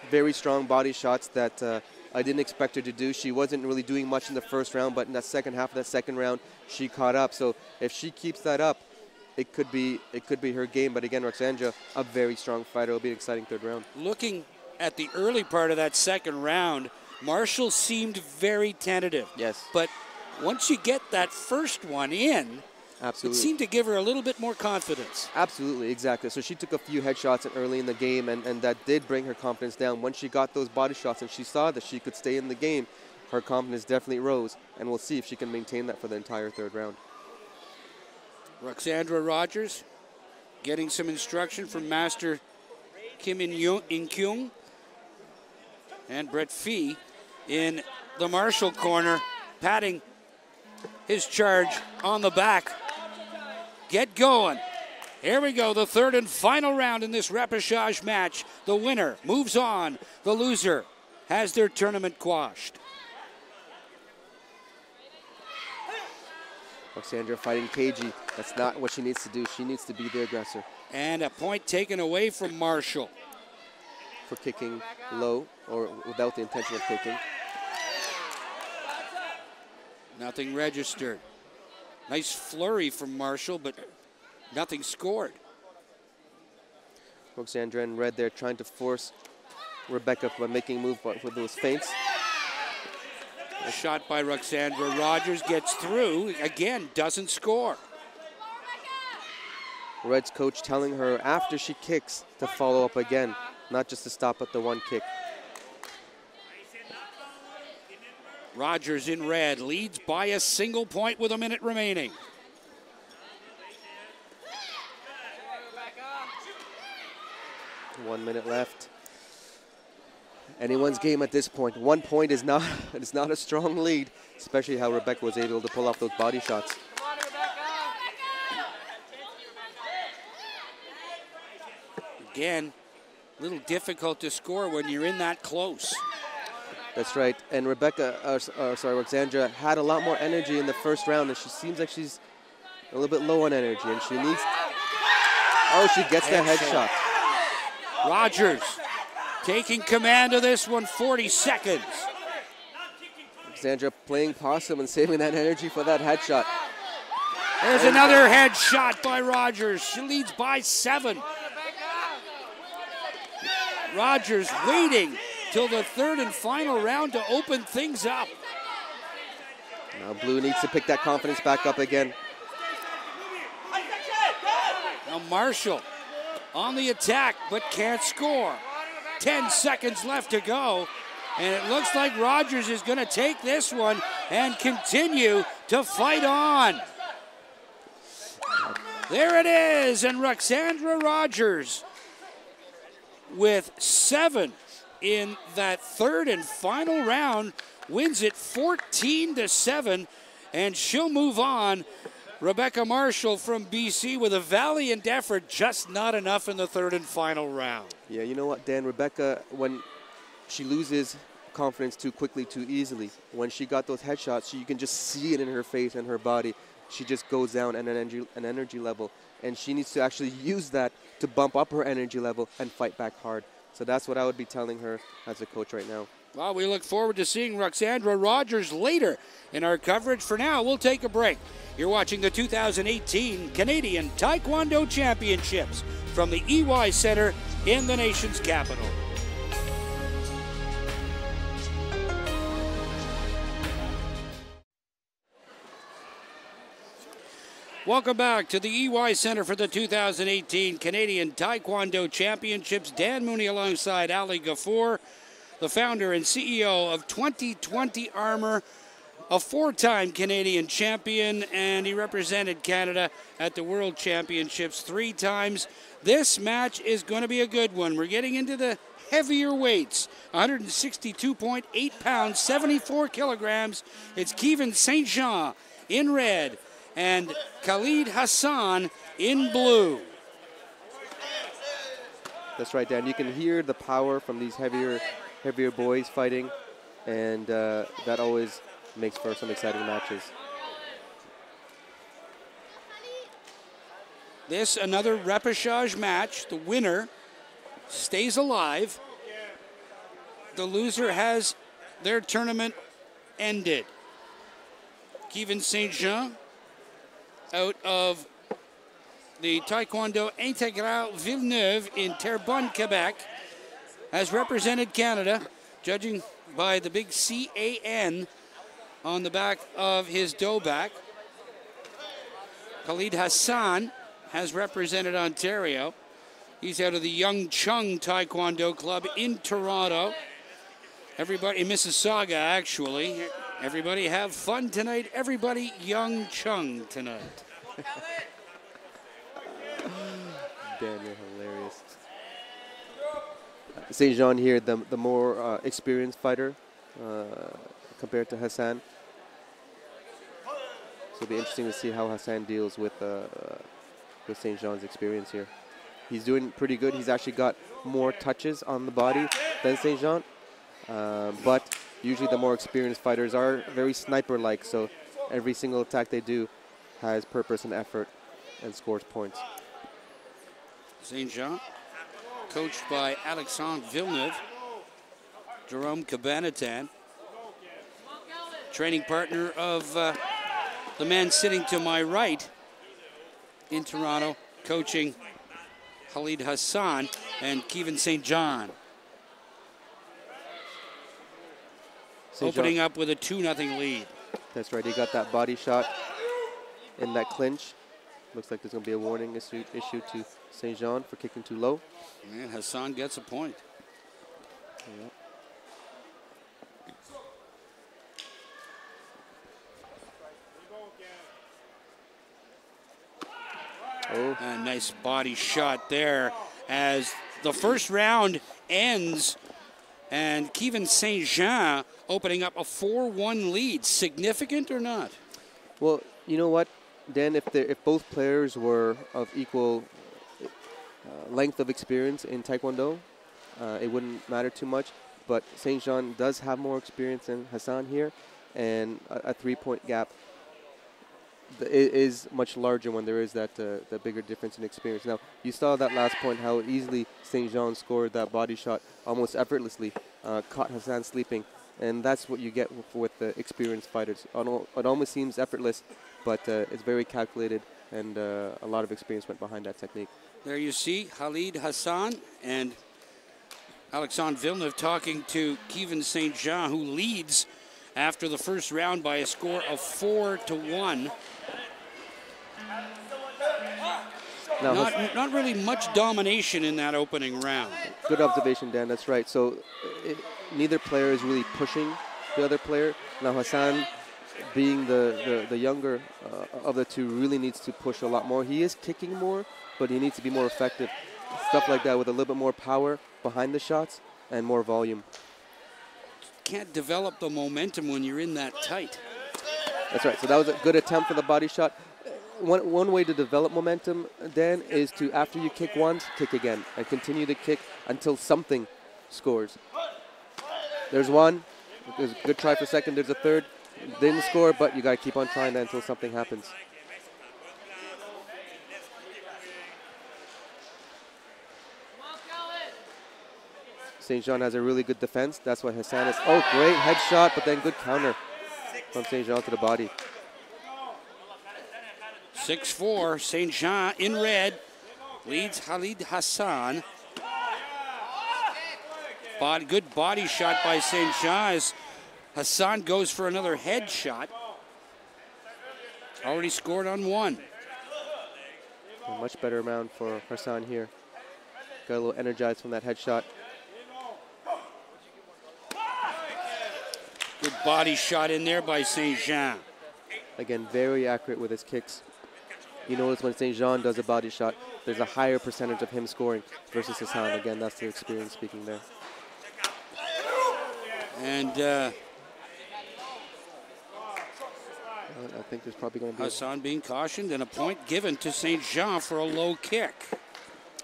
very strong body shots that I didn't expect her to do. She wasn't really doing much in the first round, but in that second half of that second round, she caught up. So if she keeps that up, it could be her game. But again, Roxandra, a very strong fighter. It'll be an exciting third round. Looking at the early part of that second round, Marshall seemed very tentative. Yes. But once you get that first one in, absolutely, it seemed to give her a little bit more confidence. Absolutely, exactly. So she took a few headshots early in the game, and that did bring her confidence down. Once she got those body shots and she saw that she could stay in the game, her confidence definitely rose, and we'll see if she can maintain that for the entire third round. Roxandra Rogers getting some instruction from Master Kim In-kyung, and Brett Fee in the Marshall corner, patting his charge on the back. Get going. Here we go, the third and final round in this repechage match. The winner moves on. The loser has their tournament quashed. Roxandra fighting cagey. That's not what she needs to do. She needs to be the aggressor. And a point taken away from Marshall. For kicking low or without the intention of kicking. Nothing registered. Nice flurry from Marshall, but nothing scored. Roxandra in red there trying to force Rebecca by making a move with those feints. A shot by Roxandra Rogers gets through, again, doesn't score. Red's coach telling her after she kicks to follow up again, not just to stop at the one kick. Rogers in red leads by a single point with a minute remaining. One minute left. Anyone's game at this point. 1 point is not a strong lead, especially how Rebecca was able to pull off those body shots. Again, a little difficult to score when you're in that close. That's right. And Roxandra had a lot more energy in the first round, and she seems like she's a little bit low on energy, and she needs. Oh, she gets the headshot. Rogers taking command of this one, 40 seconds. Roxandra playing possum and saving that energy for that headshot. There's another headshot by Rogers. She leads by 7. Rogers waiting till the third and final round to open things up. Now Blue needs to pick that confidence back up again. Now Marshall on the attack, but can't score. 10 seconds left to go, and it looks like Rogers is going to take this one and continue to fight on. There it is, and Roxandra Rogers with 7 in that third and final round wins it 14-7, and she'll move on. Rebecca Marshall from BC with a valiant effort, just not enough in the third and final round. Yeah, you know what, Dan? Rebecca, when she loses confidence too quickly, too easily, when she got those headshots, you can just see it in her face and her body. She just goes down an energy level, and she needs to actually use that to bump up her energy level and fight back hard. So that's what I would be telling her as a coach right now. Well, we look forward to seeing Roxandra Rogers later in our coverage. For now, we'll take a break. You're watching the 2018 Canadian Taekwondo Championships from the EY Center in the nation's capital. Welcome back to the EY Center for the 2018 Canadian Taekwondo Championships. Dan Mooney alongside Ali Ghafour, the founder and CEO of 2020 Armor, a 4-time Canadian champion, and he represented Canada at the World Championships 3 times. This match is going to be a good one. We're getting into the heavier weights, 162.8 pounds, 74 kilograms. It's Kevin St. Jean in red and Khalid Hassan in blue. That's right, Dan. You can hear the power from these heavier boys fighting, and that always makes for some exciting matches. This another repechage match. The winner stays alive. The loser has their tournament ended. Kevin St. Jean out of the Taekwondo Intégral Villeneuve in Terrebonne, Quebec, has represented Canada, judging by the big CAN on the back of his dough back. Khalid Hassan has represented Ontario. He's out of the Young Chung Taekwondo Club in Toronto. Everybody in Mississauga, actually. Everybody have fun tonight. Everybody Young Chung tonight. Dan, you're hilarious. St. Jean here, the more experienced fighter compared to Hassan. So it'll be interesting to see how Hassan deals with St. Jean's experience here. He's doing pretty good. He's actually got more touches on the body than St. Jean. But usually the more experienced fighters are very sniper-like, so every single attack they do has purpose and effort and scores points. St. Jean, coached by Alexandre Villeneuve, Jerome Cabanatan, training partner of the man sitting to my right in Toronto, coaching Khalid Hassan and Kevin St. John. Opening up with a 2-0 lead. That's right, he got that body shot in that clinch. Looks like there's going to be a warning issued to St. Jean for kicking too low. And Hassan gets a point. Yep. Oh. A nice body shot there as the first round ends, and Kevin St. Jean opening up a 4-1 lead. Significant or not? Well, you know what, Dan, if both players were of equal length of experience in Taekwondo, it wouldn't matter too much. But St. Jean does have more experience than Hassan here, and a 3-point gap is much larger when there is that the bigger difference in experience. Now, you saw that last point, how easily St. Jean scored that body shot almost effortlessly, caught Hassan sleeping, and that's what you get with the experienced fighters. It almost seems effortless, but it's very calculated, and a lot of experience went behind that technique. There you see Khalid Hassan and Alexandre Villeneuve talking to Kevin St. Jean, who leads after the first round by a score of 4-1. Not really much domination in that opening round. Good observation, Dan. That's right. So neither player is really pushing the other player. Now Hassan, being the younger of the two, really needs to push a lot more. He is kicking more, but he needs to be more effective. Stuff like that with a little bit more power behind the shots and more volume. Can't develop the momentum when you're in that tight. That's right. So that was a good attempt for the body shot. One way to develop momentum, Dan, is to, after you kick once, kick again and continue to kick until something scores. There's one. There's a good try for second. There's a third. Didn't score, but you got to keep on trying that until something happens. St. Jean has a really good defense. That's why Hassan is. Oh, great headshot, but then good counter from St. Jean to the body. 6-4, St. Jean in red leads Khalid Hassan. Good body shot by St. Jean as Hassan goes for another headshot. Already scored on one. A much better round for Hassan here. Got a little energized from that headshot. Good body shot in there by St. Jean. Again, very accurate with his kicks. You notice when St. Jean does a body shot, there's a higher percentage of him scoring versus Hassan. Again, that's the experience speaking there. And I think there's probably going to be Hassan being cautioned and a point given to St. Jean for a low kick.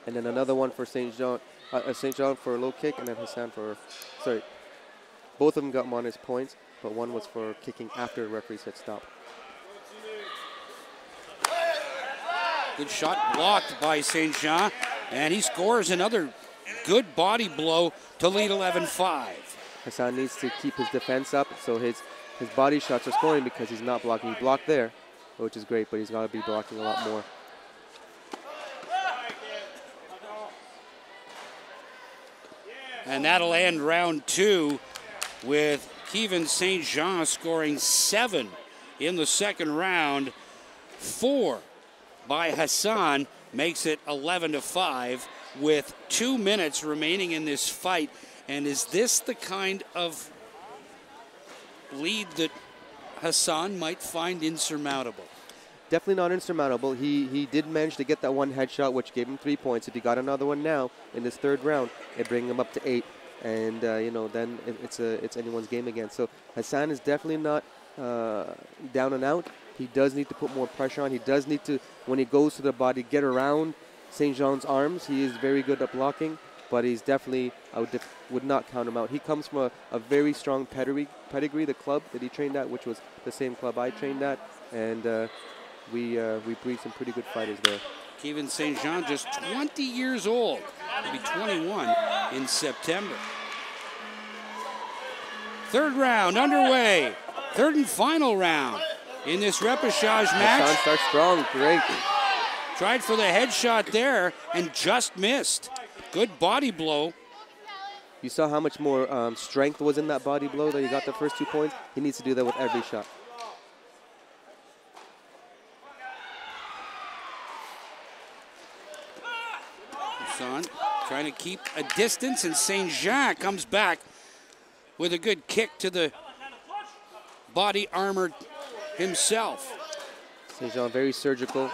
And then another one for St. Jean for a low kick, and then Hassan for, sorry, both of them got minus points, but one was for kicking after the referee said stop. Good shot blocked by St. Jean, and he scores another good body blow to lead 11-5. Hassan needs to keep his defense up, so his body shots are scoring because he's not blocking. He blocked there, which is great, but he's got to be blocking a lot more. And that'll end round two with Kevin St. Jean scoring 7 in the second round. 4 by Hassan makes it 11-5 with 2 minutes remaining in this fight. And is this the kind of lead that Hassan might find insurmountable? Definitely not insurmountable. He did manage to get that one headshot, which gave him 3 points. If he got another one now in this third round, it bring him up to 8. And then it's anyone's game again. So Hassan is definitely not down and out. He does need to put more pressure on. He does need to, when he goes to the body, get around St. Jean's arms. He is very good at blocking, but he's definitely, I would not count him out. He comes from a very strong pedigree, the club that he trained at, which was the same club I trained at, and we breed some pretty good fighters there. Kevin St. Jean, just 20 years old. He'll be 21 in September. Third round underway. Third and final round in this repechage match. Hassan starts strong, great. Tried for the headshot there and just missed. Good body blow. You saw how much more strength was in that body blow that he got the first 2 points. He needs to do that with every shot. Hassan trying to keep a distance, and St. Jean comes back with a good kick to the body armor himself. St. Jean very surgical.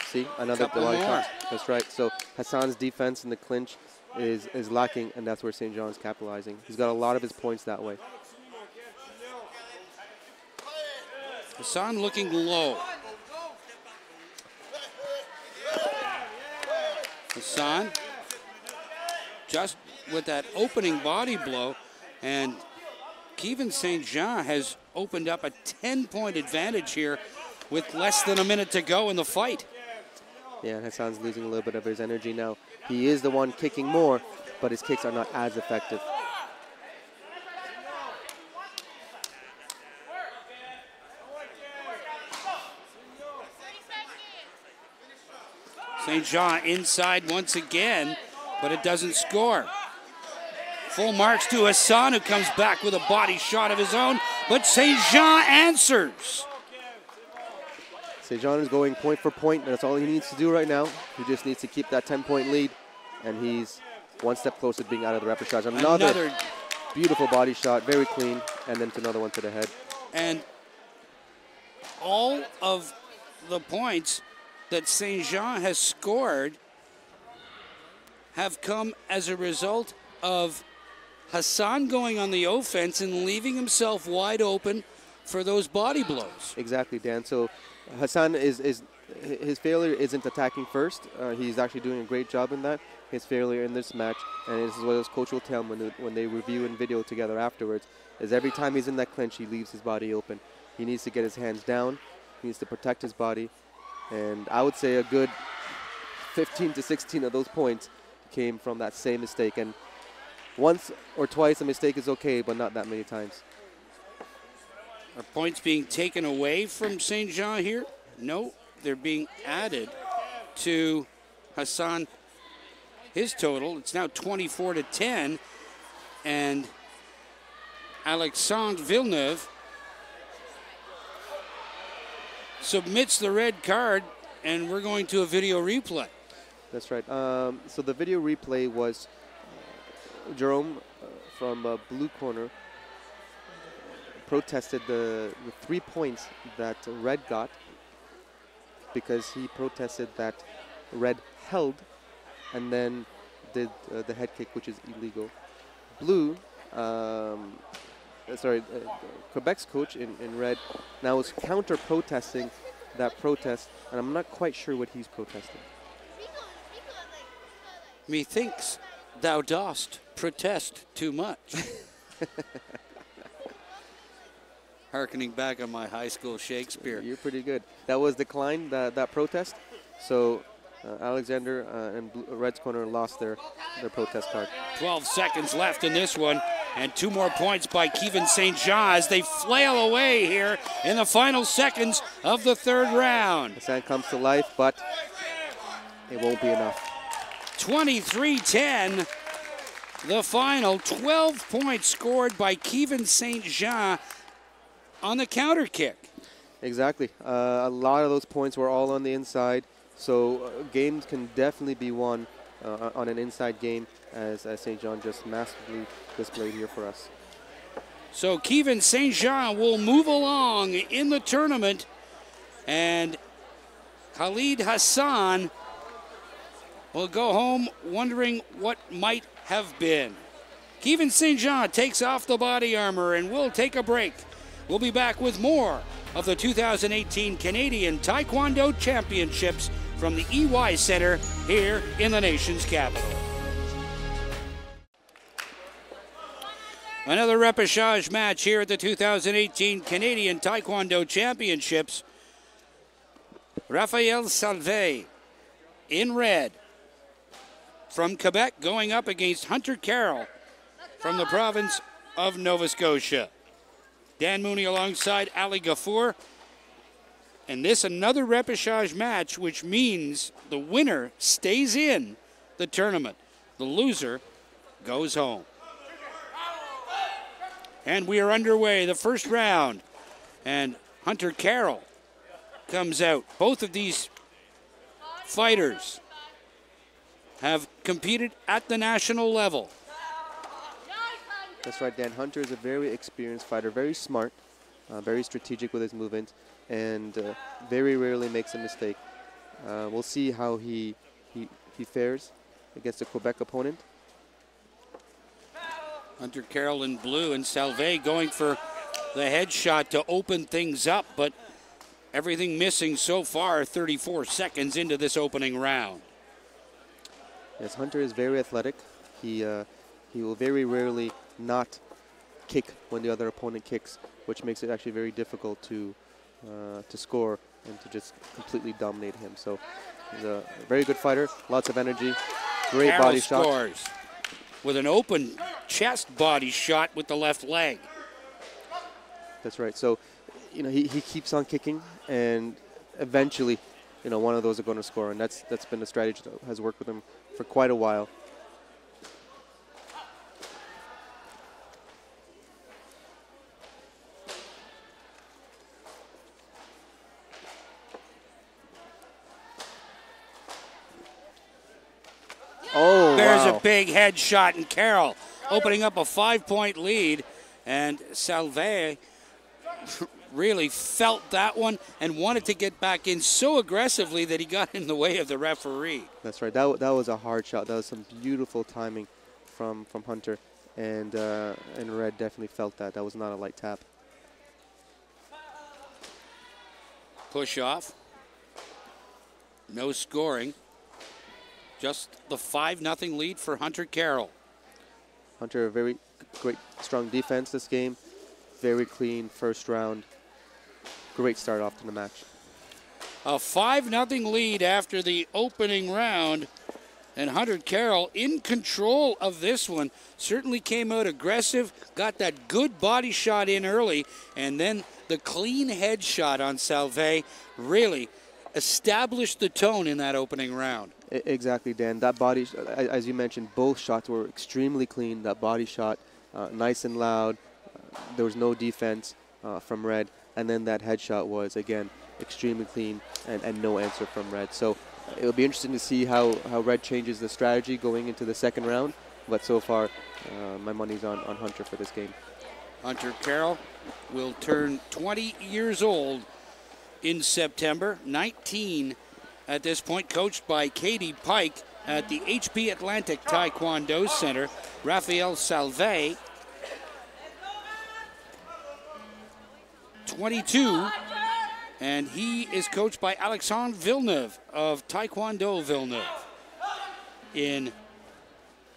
See, another body shot. That's right. So Hassan's defense in the clinch is lacking, and that's where St. Jean is capitalizing. He's got a lot of his points that way. Hassan looking low. Hassan just with that opening body blow, and Kevin St. Jean has opened up a 10-point advantage here with less than a minute to go in the fight. Yeah, Hassan's losing a little bit of his energy now. He is the one kicking more, but his kicks are not as effective. St. Jean inside once again, but it doesn't score. Full marks to Hassan, who comes back with a body shot of his own, but St. Jean answers. St. Jean is going point for point, and that's all he needs to do right now. He just needs to keep that 10-point lead, and he's one step closer to being out of the repechage. Another beautiful body shot, very clean, and then another one to the head. And all of the points that St. Jean has scored have come as a result of Hassan going on the offense and leaving himself wide open for those body blows. Exactly, Dan. So Hassan his failure isn't attacking first. He's actually doing a great job in that. His failure in this match, and this is what his coach will tell him when they review and video together afterwards, is every time he's in that clinch, he leaves his body open. He needs to get his hands down. He needs to protect his body. And I would say a good 15 to 16 of those points came from that same mistake. And once or twice a mistake is okay, but not that many times. Are points being taken away from St. Jean here? No, they're being added to Hassan. His total, it's now 24-10, and Alexandre Villeneuve submits the red card, and we're going to a video replay. That's right. So the video replay was Jerome from blue corner protested the 3 points that red got because he protested that red held and then did the head kick, which is illegal. Blue, Quebec's coach in red now is counter-protesting that protest, and I'm not quite sure what he's protesting. Methinks thou dost protest too much. Harkening back on my high school Shakespeare. You're pretty good. That was declined, that protest. So Alexander and Red's corner lost their protest card. 12 seconds left in this one, and 2 more points by Kevin St. Jean as they flail away here in the final seconds of the third round. The sand comes to life, but it won't be enough. 23-10, the final. 12 points scored by Kevin St. Jean on the counter kick. Exactly. A lot of those points were all on the inside. So games can definitely be won on an inside game, as St. Jean just masterfully displayed here for us. So Kevin St. Jean will move along in the tournament, and Khalid Hassan will go home wondering what might have been. Kevin St. Jean takes off the body armor, and we'll take a break. We'll be back with more of the 2018 Canadian Taekwondo Championships from the EY Center here in the nation's capital. Another repechage match here at the 2018 Canadian Taekwondo Championships. Raphael Salve in red from Quebec going up against Hunter Carroll from the province of Nova Scotia. Dan Mooney alongside Ali Gafour. And this another repechage match, which means the winner stays in the tournament. The loser goes home. And we are underway, the first round. And Hunter Carroll comes out. Both of these fighters have competed at the national level. That's right, Dan. Hunter is a very experienced fighter, very smart, very strategic with his movements, and very rarely makes a mistake. We'll see how he fares against a Quebec opponent. Hunter Carroll in blue, and Salve going for the headshot to open things up, but everything missing so far, 34 seconds into this opening round. Yes, Hunter is very athletic. He will very rarely not kick when the other opponent kicks, which makes it actually very difficult to score and to just completely dominate him. So he's a very good fighter, lots of energy, great Carroll body shot. Scores with an open chest body shot with the left leg. That's right. So, you know, he keeps on kicking, and eventually, you know, one of those are going to score, and that's been a strategy that has worked with him for quite a while. Oh, There's wow. a big headshot, and Carroll opening up a 5-point lead. And Salve really felt that one and wanted to get back in so aggressively that he got in the way of the referee. That's right. That was a hard shot. That was some beautiful timing from Hunter. And Red definitely felt that. That was not a light tap. Push off. No scoring. Just the 5-0 lead for Hunter Carroll. Hunter, a very great, strong defense this game. Very clean first round. Great start off to the match. A 5-0 lead after the opening round. And Hunter Carroll in control of this one. Certainly came out aggressive, got that good body shot in early, and then the clean headshot on Salve really established the tone in that opening round. Exactly, Dan. That body, as you mentioned, both shots were extremely clean. That body shot, nice and loud. There was no defense from Red. And then that headshot was, again, extremely clean and no answer from Red. So it'll be interesting to see how Red changes the strategy going into the second round. But so far, my money's on Hunter for this game. Hunter Carroll will turn 20 years old in September, 19 at this point, coached by Katie Pike at the HP Atlantic Taekwondo Center. Raphael Salve, 22, and he is coached by Alexandre Villeneuve of Taekwondo Villeneuve in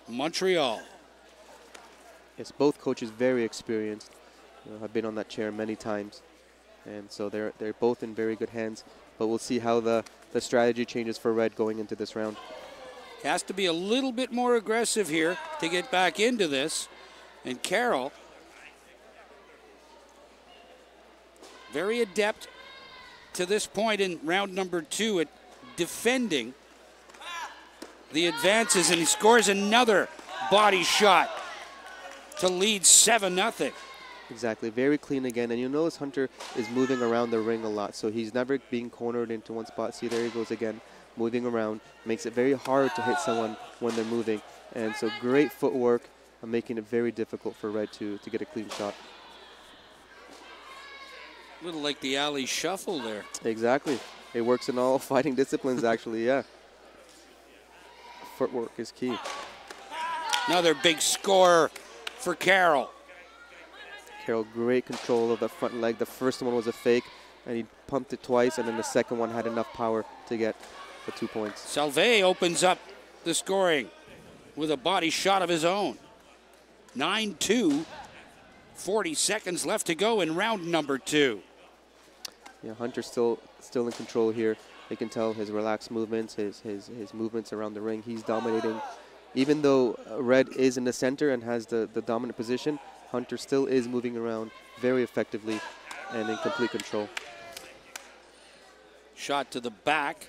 Montreal. Yes, both coaches very experienced. I've been on that chair many times, and so they're both in very good hands. But we'll see how the strategy changes for Red going into this round. Has to be a little bit more aggressive here to get back into this. And Carroll, very adept to this point in round number 2 at defending the advances, and he scores another body shot to lead 7-0. Exactly, very clean again, and you notice Hunter is moving around the ring a lot, so he's never being cornered into one spot. See, there he goes again, moving around. Makes it very hard to hit someone when they're moving, and so great footwork, making it very difficult for Red to get a clean shot. A little like the alley shuffle there. Exactly, it works in all fighting disciplines actually, yeah. Footwork is key. Another big score for Carroll. Carroll, great control of the front leg. The first one was a fake, and he pumped it twice, and then the second one had enough power to get the 2 points. Salve opens up the scoring with a body shot of his own. 9-2, 40 seconds left to go in round number 2. Yeah, Hunter's still in control here. You can tell his relaxed movements, his movements around the ring. He's dominating. Even though Red is in the center and has the dominant position, Hunter still is moving around very effectively and in complete control. Shot to the back.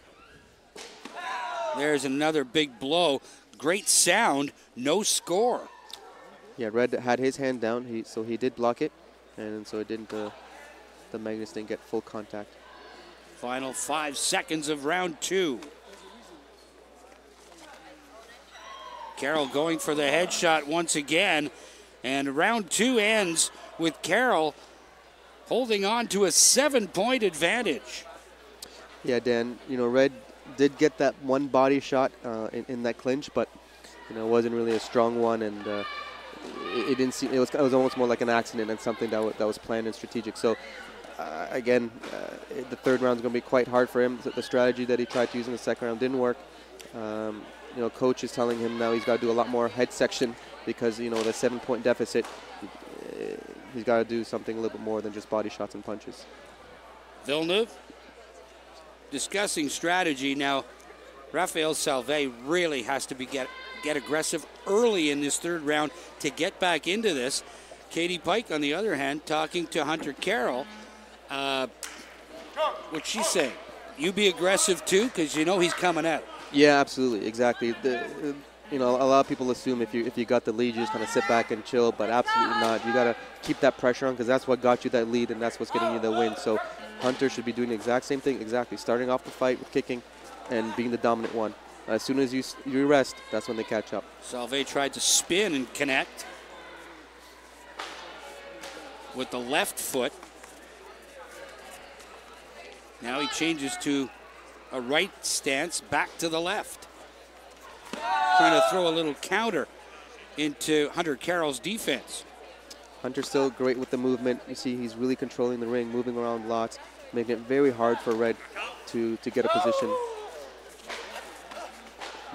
There's another big blow. Great sound, no score. Yeah, Red had his hand down, so he did block it, and so it didn't. The Magnus didn't get full contact. Final 5 seconds of round 2. Carroll going for the headshot once again. And round 2 ends with Carroll holding on to a 7-point advantage. Yeah, Dan, Red did get that one body shot in that clinch, but, it wasn't really a strong one, and it didn't seem, it was almost more like an accident than something that was planned and strategic. So, again, the third round is going to be quite hard for him. The strategy that he tried to use in the second round didn't work. Coach is telling him now he's got to do a lot more head section, because, the 7-point deficit, he's got to do something a little bit more than just body shots and punches. Villeneuve discussing strategy. Now, Raphael Salve really has to get aggressive early in this third round to get back into this. Katie Pike, on the other hand, talking to Hunter Carroll. What's she saying? You be aggressive too, because he's coming out. Yeah, absolutely, exactly. A lot of people assume if you got the lead, you just kind of sit back and chill, but absolutely not. You got to keep that pressure on, because that's what got you that lead, and that's what's getting you the win. So Hunter should be doing the exact same thing, exactly, starting off the fight with kicking and being the dominant one. As soon as you rest, that's when they catch up. Salve tried to spin and connect with the left foot. Now he changes to a right stance, back to the left. Trying to throw a little counter into Hunter Carroll's defense. Hunter's still great with the movement. You see he's really controlling the ring, moving around lots, making it very hard for Red to get a position.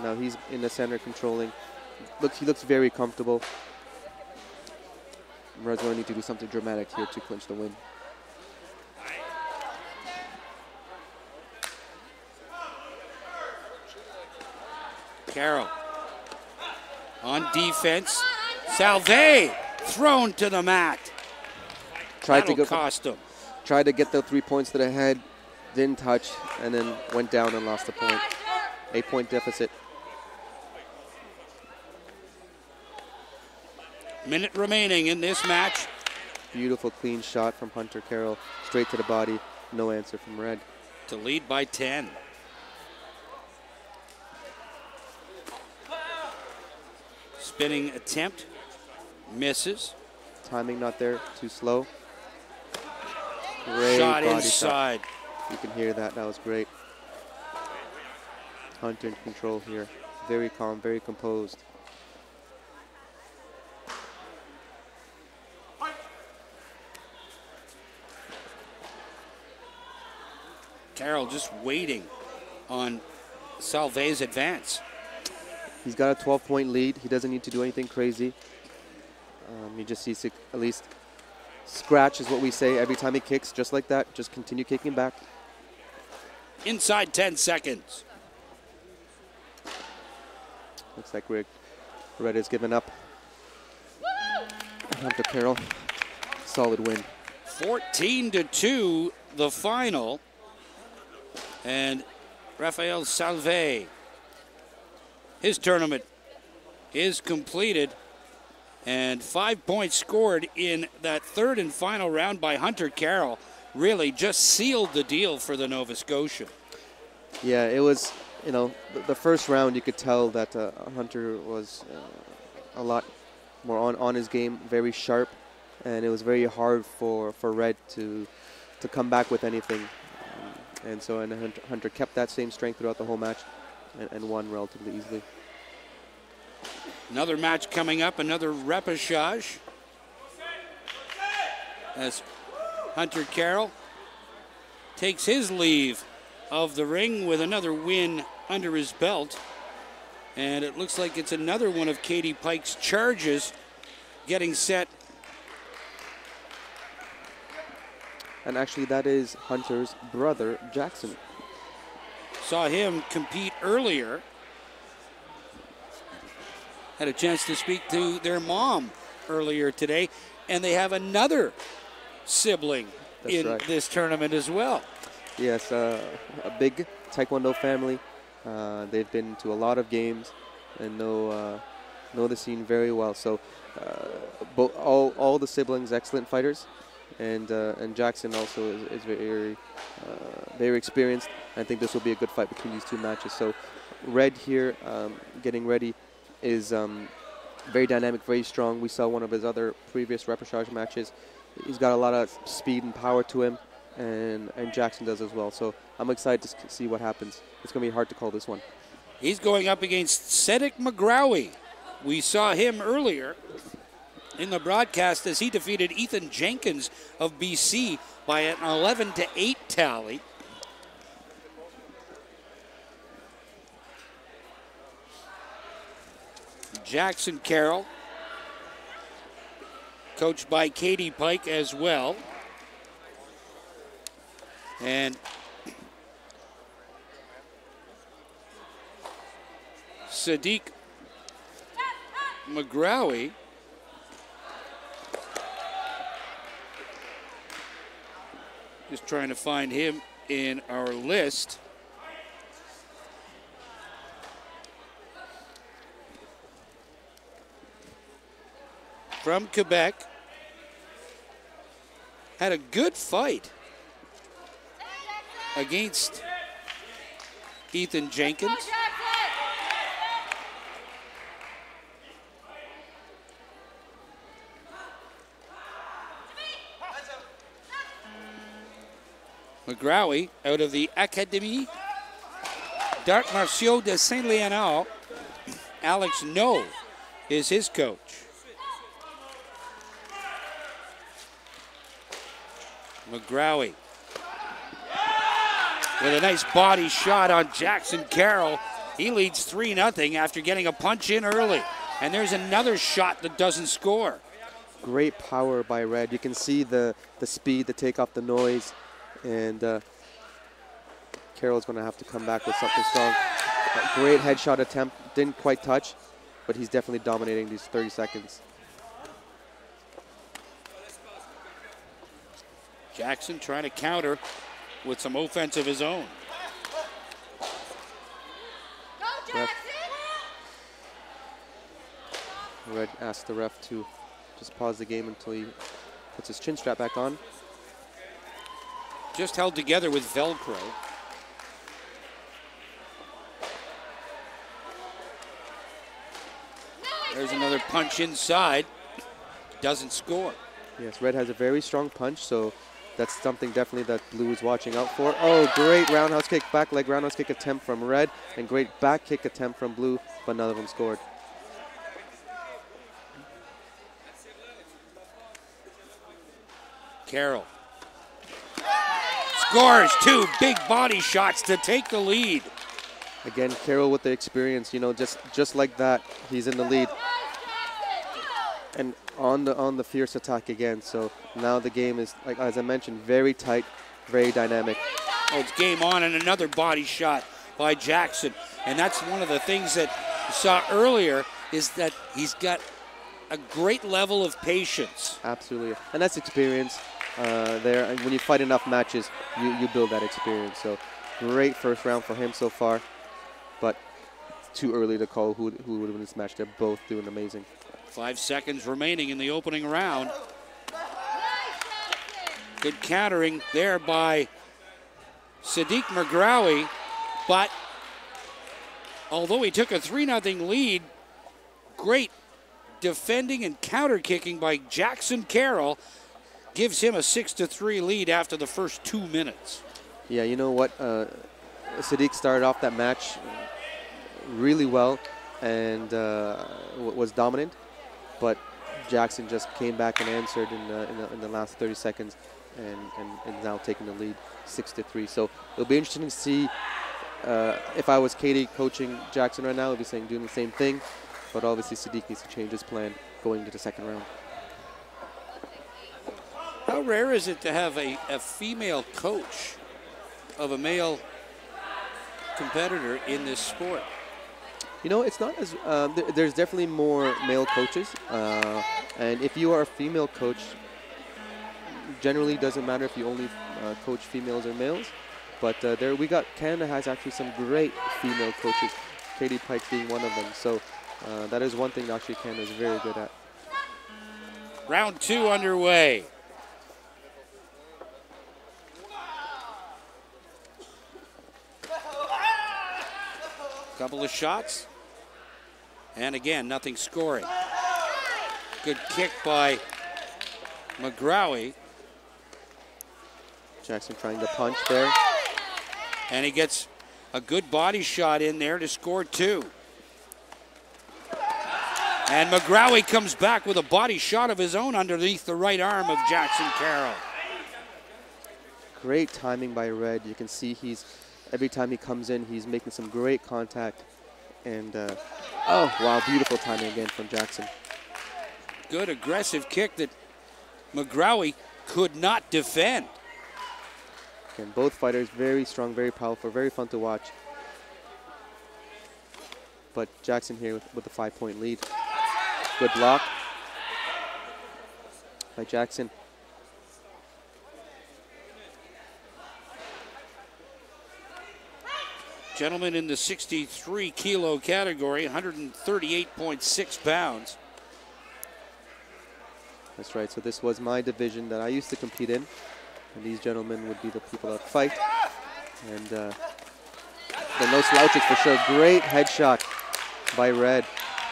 Now he's in the center controlling. He looks very comfortable. Red's going to need to do something dramatic here to clinch the win. Carroll on defense. Salve thrown to the mat. That'll cost him. Tried to get the 3 points to the head, didn't touch, and then went down and lost the point. 8-point deficit. Minute remaining in this match. Beautiful clean shot from Hunter Carroll. Straight to the body. No answer from Red. To lead by 10. Spinning attempt. Misses. Timing not there. Too slow. Great shot body inside. Shot. You can hear that. That was great. Hunter in control here. Very calm, very composed. Carroll just waiting on Salve's advance. He's got a 12-point lead. He doesn't need to do anything crazy. He just needs to at least scratch is what we say every time he kicks, just like that. Just continue kicking back. Inside 10 seconds. Looks like Red has given up. Hunter Carroll, solid win. 14-2, the final. And Rafael Salve, his tournament is completed. And 5 points scored in that third and final round by Hunter Carroll really just sealed the deal for the Nova Scotian. Yeah, it was, you know, the first round you could tell that Hunter was a lot more on his game, very sharp, and it was very hard for Red to come back with anything. And so Hunter kept that same strength throughout the whole match and won relatively easily. Another match coming up, another repechage. As Hunter Carroll takes his leave of the ring with another win under his belt. And it looks like it's another one of Katie Pike's charges getting set. And actually that is Hunter's brother, Jackson. Saw him compete earlier. Had a chance to speak to their mom earlier today, and they have another sibling in this tournament as well. Yes, a big Taekwondo family. They've been to a lot of games and know the scene very well. So all the siblings, excellent fighters, and Jackson also is very experienced. I think this will be a good fight between these two matches. So Red here, getting ready, is very dynamic, very strong. We saw one of his other previous repechage matches. He's got a lot of speed and power to him, and Jackson does as well. So I'm excited to see what happens. It's going to be hard to call this one. He's going up against Cedric McGrowie. We saw him earlier in the broadcast as he defeated Ethan Jenkins of BC by an 11-8 tally. Jackson Carroll, coached by Katie Pike as well. And Sadiq McGrowie just trying to find him in our list. From Quebec, had a good fight against Ethan Jenkins. McGrowy out of the Académie d'Arts Martiaux de Saint-Léonard. Alex No is his coach. McGrowy with a nice body shot on Jackson Carroll. He leads 3-0 after getting a punch in early. And there's another shot that doesn't score. Great power by Red. You can see the speed to take off the noise. And Carroll's going to have to come back with something strong. A great headshot attempt. Didn't quite touch, but he's definitely dominating these 30 seconds. Jackson trying to counter with some offense of his own. Red asked the ref to just pause the game until he puts his chin strap back on. Just held together with Velcro. There's another punch inside. Doesn't score. Yes, Red has a very strong punch, so that's something definitely that Blue is watching out for. Oh, great roundhouse kick, back leg roundhouse kick attempt from Red, and great back kick attempt from Blue, but none of them scored. Carroll scores 2 big body shots to take the lead. Again, Carroll with the experience, you know, just like that, he's in the lead. And on the fierce attack again. So now the game is, like as I mentioned, very tight, very dynamic. Oh, it's game on, and another body shot by Jackson. And that's one of the things that you saw earlier, is that he's got a great level of patience. Absolutely, and that's experience there. And when you fight enough matches, you build that experience. So great first round for him so far, but it's too early to call who would win this match. They're both doing amazing. 5 seconds remaining in the opening round. Good countering there by Sadiq McGrowy, but although he took a 3-0 lead, great defending and counter kicking by Jackson Carroll gives him a 6-3 lead after the first 2 minutes. Yeah, you know what? Sadiq started off that match really well and was dominant, but Jackson just came back and answered in the last 30 seconds and now taking the lead 6-3. So it'll be interesting to see if I was Katie coaching Jackson right now, I'd be saying doing the same thing, but obviously Sadiq needs to change his plan going into the second round. How rare is it to have a female coach of a male competitor in this sport? You know, it's not as, there's definitely more male coaches, and if you are a female coach, generally doesn't matter if you only coach females or males, but Canada has actually some great female coaches, Katie Pike being one of them, so that is one thing that actually Canada is very good at. Round 2 underway. Couple of shots, and again, nothing scoring. Good kick by McGrowy. Jackson trying to punch there. And he gets a good body shot in there to score 2. And McGrowy comes back with a body shot of his own underneath the right arm of Jackson Carroll. Great timing by Red. You can see every time he comes in, he's making some great contact. And, oh, wow, beautiful timing again from Jackson. Good aggressive kick that McGrowy could not defend. Again, both fighters very strong, very powerful, very fun to watch. But Jackson here with a 5-point lead. Good block by Jackson. Gentleman in the 63 kilo category, 138.6 pounds. That's right, so this was my division that I used to compete in. And these gentlemen would be the people that fight. And they're no slouches for sure. Great headshot by Red.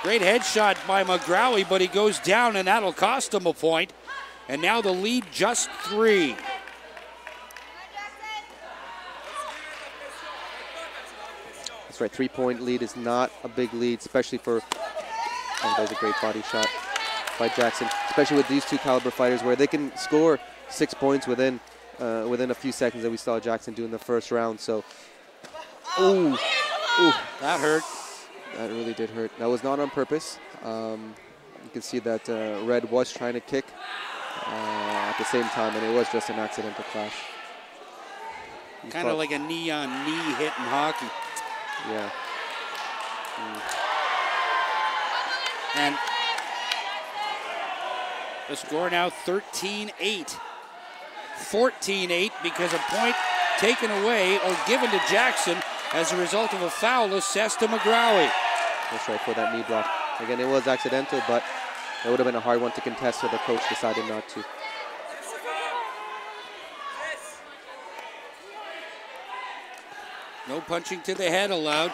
Great headshot by McGrowy, but he goes down and that'll cost him a point. And now the lead just 3. That's right, 3-point lead is not a big lead, especially for, oh, there's a great body shot by Jackson, especially with these two caliber fighters where they can score 6 points within a few seconds that we saw Jackson do in the first round. So, ooh, that hurt. That really did hurt. That was not on purpose. You can see that Red was trying to kick at the same time, and it was just an accidental clash. Kind of like a knee-on-knee hit in hockey. Yeah. And the score now 13-8. 14-8 because a point taken away or given to Jackson as a result of a foul assessed to McGrowy. That's right, for that knee block. Again, it was accidental, but it would have been a hard one to contest, so the coach decided not to. No punching to the head allowed.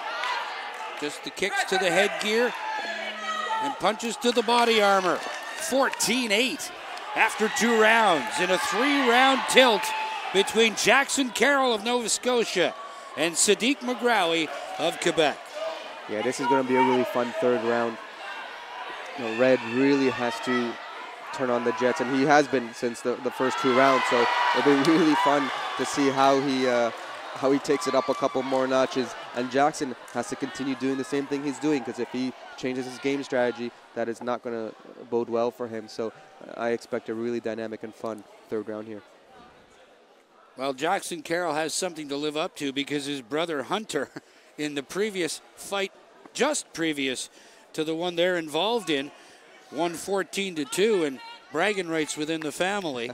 Just the kicks to the headgear and punches to the body armor. 14-8 after 2 rounds in a 3-round tilt between Jackson Carroll of Nova Scotia and Sadiq McGrowy of Quebec. Yeah, this is going to be a really fun 3rd round. You know, Red really has to turn on the jets, and he has been since the first 2 rounds, so it'll be really fun to see how he takes it up a couple more notches, and Jackson has to continue doing the same thing he's doing, because if he changes his game strategy, that is not going to bode well for him. So I expect a really dynamic and fun 3rd round here. Well, Jackson Carroll has something to live up to because his brother Hunter in the previous fight, just previous to the one they're involved in, won 14-2, and bragging rights within the family.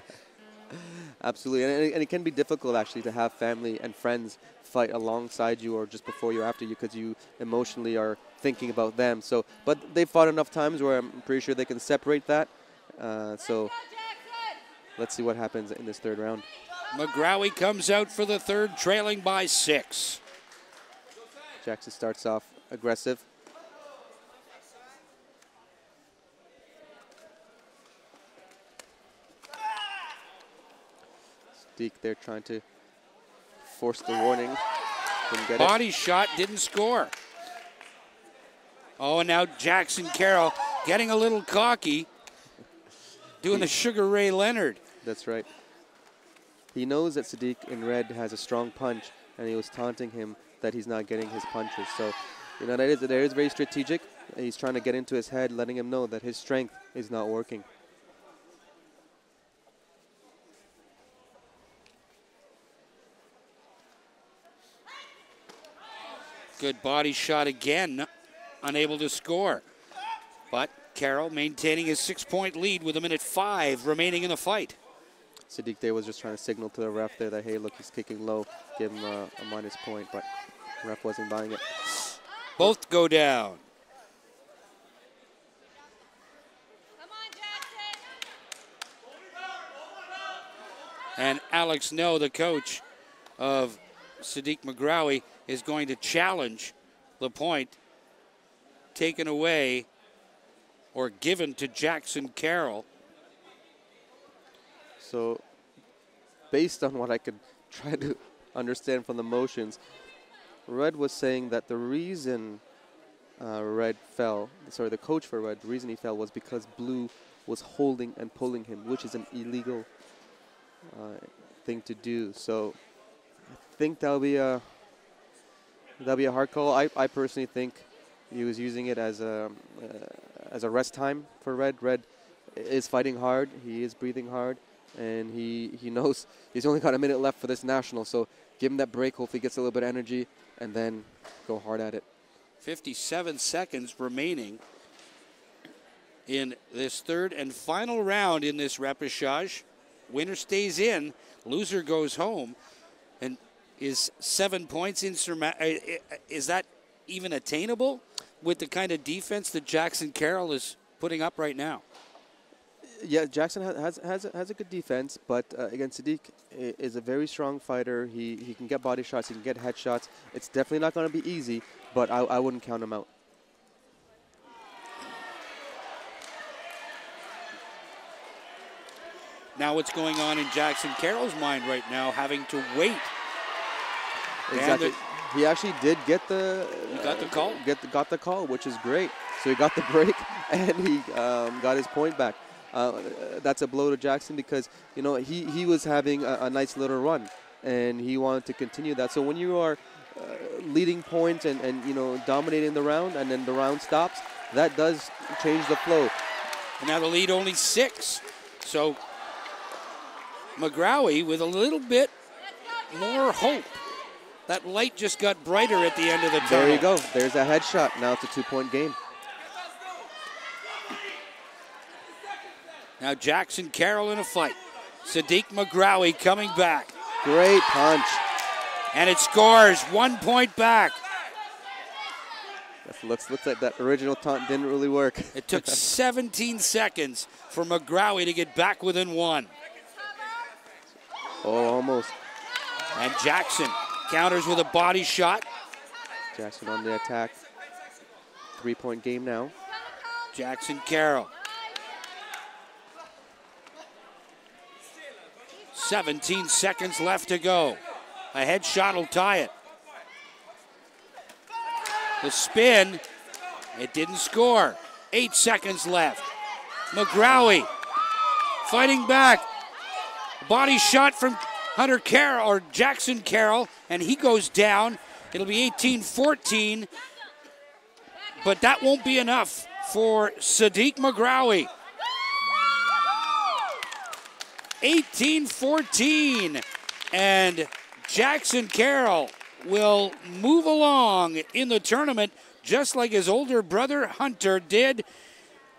Absolutely, and it can be difficult actually to have family and friends fight alongside you or just before you or after you, because you emotionally are thinking about them. So, but they've fought enough times where I'm pretty sure they can separate that. So let's see what happens in this 3rd round. McGrowy comes out for the 3rd, trailing by 6. Jackson starts off aggressive. Sadiq there trying to force the warning. Didn't get Body it. shot, didn't score. Oh, and now Jackson Carroll getting a little cocky, doing the Sugar Ray Leonard. That's right. He knows that Sadiq in red has a strong punch, and he was taunting him that he's not getting his punches. So, you know, that is very strategic. He's trying to get into his head, letting him know that his strength is not working. Good body shot again, unable to score. But Carroll maintaining his 6-point lead with 1:05 remaining in the fight. Sadiq there was just trying to signal to the ref there that, hey, look, he's kicking low, give him a minus point, but the ref wasn't buying it. Both go down. Come on, Jackson. And Alex No, the coach of Sadiq McGrowy, is going to challenge the point taken away or given to Jackson Carroll. So, based on what I could try to understand from the motions, Red was saying that the reason Red fell, sorry, the coach for Red, the reason he fell was because Blue was holding and pulling him, which is an illegal thing to do. So, I think that'll be a hard call. I personally think he was using it as a rest time for Red. Red is fighting hard. He is breathing hard. And he knows he's only got a minute left for this national, so give him that break. Hopefully he gets a little bit of energy, and then go hard at it. 57 seconds remaining in this 3rd and final round in this repechage. Winner stays in, loser goes home. And is 7 points is that even attainable with the kind of defense that Jackson Carroll is putting up right now? Yeah, Jackson has a good defense, but again, Sadiq is a very strong fighter. He can get body shots, he can get headshots. It's definitely not going to be easy, but I wouldn't count him out. Now what's going on in Jackson Carroll's mind right now, having to wait? Exactly. He actually did get the got the call. Got the call, which is great. So he got the break and he got his point back. That's a blow to Jackson because he was having a nice little run and he wanted to continue that. So when you are leading points and dominating the round and then the round stops, that does change the flow. And now the lead only 6. So McGrowy with a little bit more hope. That light just got brighter at the end of the tunnel. There you go. There's a headshot. Now it's a 2-point game. Now Jackson Carroll in a fight. Sadiq McGrowy coming back. Great punch. And it scores 1 point back. Looks like that original taunt didn't really work. It took 17 seconds for McGrowy to get back within 1. Oh, almost. And Jackson counters with a body shot. Jackson on the attack. 3-point game now. Jackson Carroll. 17 seconds left to go. A headshot will tie it. The spin, it didn't score. 8 seconds left. McGrowy fighting back. Body shot from Hunter Carroll, or Jackson Carroll, and he goes down. It'll be 18-14, but that won't be enough for Sadiq McGrowy. 18-14, and Jackson Carroll will move along in the tournament just like his older brother Hunter did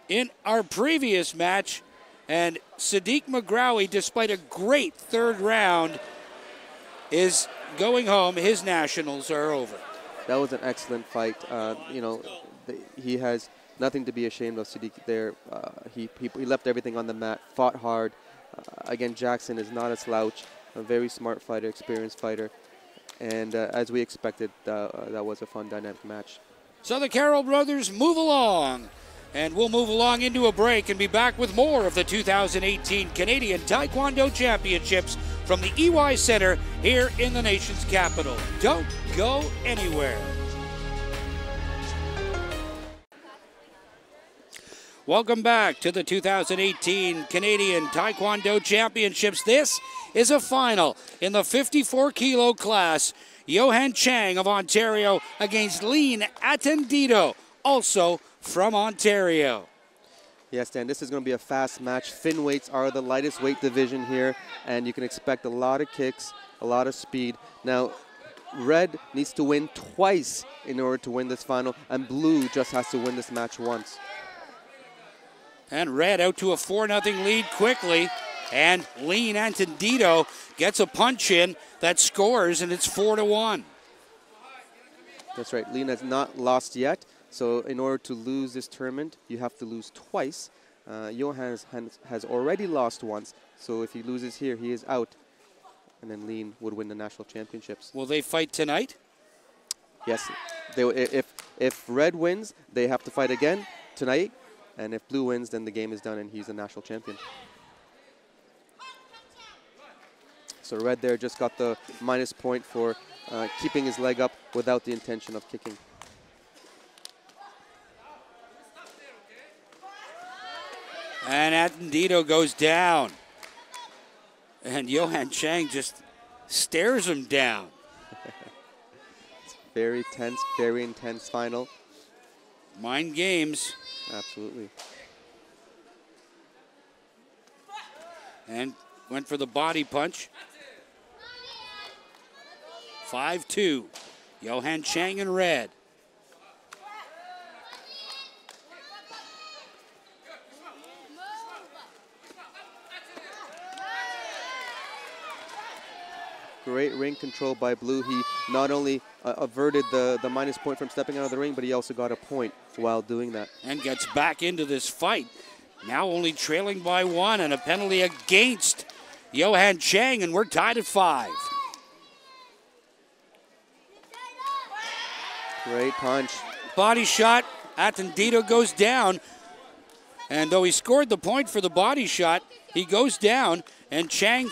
in our previous match. And Sadiq McGrowy, despite a great third round, is going home. His nationals are over. That was an excellent fight. He has nothing to be ashamed of, Sadiq there. He left everything on the mat, fought hard. Again, Jackson is not a slouch, a very smart fighter, experienced fighter. And as we expected, that was a fun, dynamic match. So the Carroll brothers move along. And we'll move along into a break and be back with more of the 2018 Canadian Taekwondo Championships from the EY Center here in the nation's capital. Don't go anywhere. Welcome back to the 2018 Canadian Taekwondo Championships. This is a final in the 54-kilo class. Johan Chang of Ontario against Lean Attendido, also from Ontario. Yes, Dan, this is going to be a fast match. Fin weights are the lightest weight division here, and you can expect a lot of kicks, a lot of speed. Now, red needs to win twice in order to win this final, and blue just has to win this match once. And red out to a 4-0 lead quickly, and Lean Attendido gets a punch in that scores, and it's 4-1. That's right. Lean has not lost yet. So in order to lose this tournament, you have to lose twice. Johan has already lost once, so if he loses here, he is out. And then Lean would win the national championships. Will they fight tonight? Yes. If red wins, they have to fight again tonight. And if blue wins, then the game is done and he's the national champion. So red there just got the minus point for keeping his leg up without the intention of kicking. And Attendido goes down. And Johan Chang just stares him down. It's very tense, very intense final. Mind games. Absolutely. And went for the body punch. 5-2. Johan Chang in red. Great ring control by blue. He not only averted the minus point from stepping out of the ring, but he also got a point while doing that. And gets back into this fight. Now only trailing by 1 and a penalty against Johan Chang, and we're tied at 5. Great punch. Body shot. Attendido goes down. And though he scored the point for the body shot, he goes down, and Chang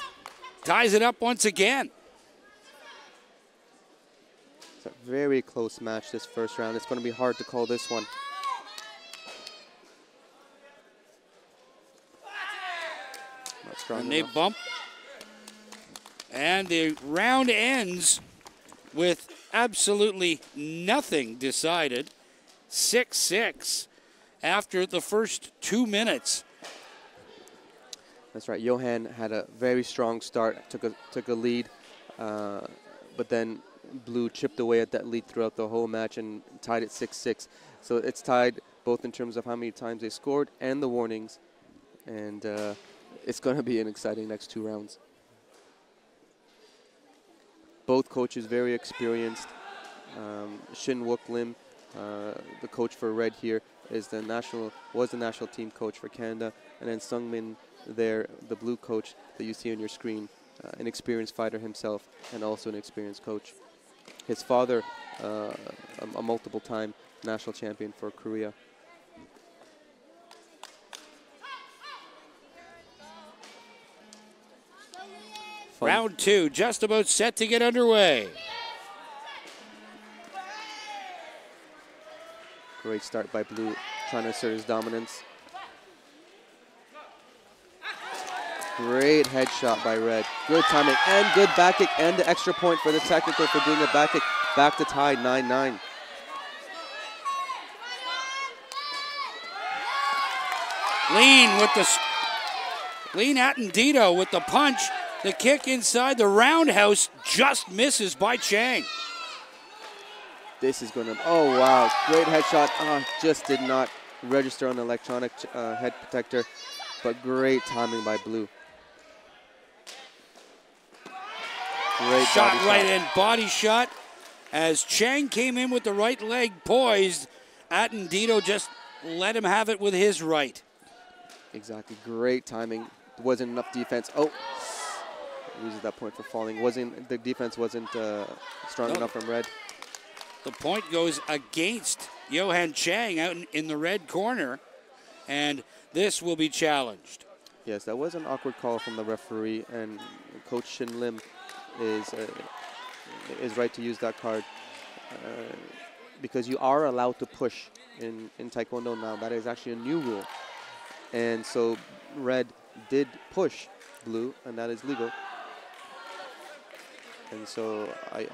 ties it up once again. It's It's a very close match this first round. It's going to be hard to call this one. Not strong And they enough. bump. And the round ends with absolutely nothing decided. 6-6 after the first 2 minutes. That's right. Johan had a very strong start, took a lead, but then Blue chipped away at that lead throughout the whole match and tied it 6-6. So it's tied both in terms of how many times they scored and the warnings. And it's going to be an exciting next 2 rounds. Both coaches very experienced. Shin Wook Lim, the coach for Red here, was the national team coach for Canada. And then Sung Min there, the blue coach that you see on your screen, an experienced fighter himself and also an experienced coach. His father, a multiple-time national champion for Korea. Fun. Round 2 just about set to get underway. Great start by Blue, trying to assert his dominance. Great headshot by Red. Good timing and good back kick and the extra point for the technical for doing a back kick. Back to tie, 9-9. Lean Attendito with the punch. The kick inside the roundhouse just misses by Chang. This is going to, oh wow, great headshot. Just did not register on the electronic head protector, but great timing by Blue. Great shot body right shot. in, body shot. As Chang came in with the right leg poised, Attendito just let him have it with his right. Exactly, great timing. Wasn't enough defense. Oh, loses that point for falling. The defense wasn't strong enough from Red. The point goes against Johan Chang out in the red corner, and this will be challenged. Yes, that was an awkward call from the referee, and Coach Shin Lim is right to use that card because you are allowed to push in Taekwondo now. That is actually a new rule, and so Red did push Blue, and that is legal. And so I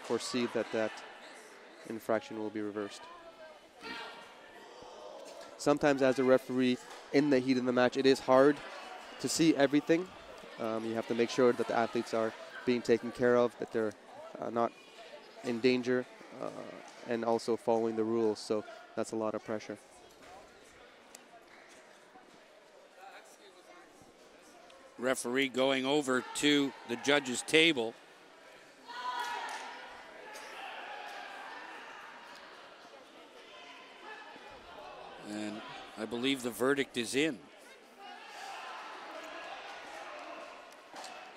foresee that infraction will be reversed. Sometimes as a referee, in the heat of the match, it is hard to see everything. You have to make sure that the athletes are being taken care of, that they're not in danger, and also following the rules. So that's a lot of pressure. Referee going over to the judges' table. And I believe the verdict is in.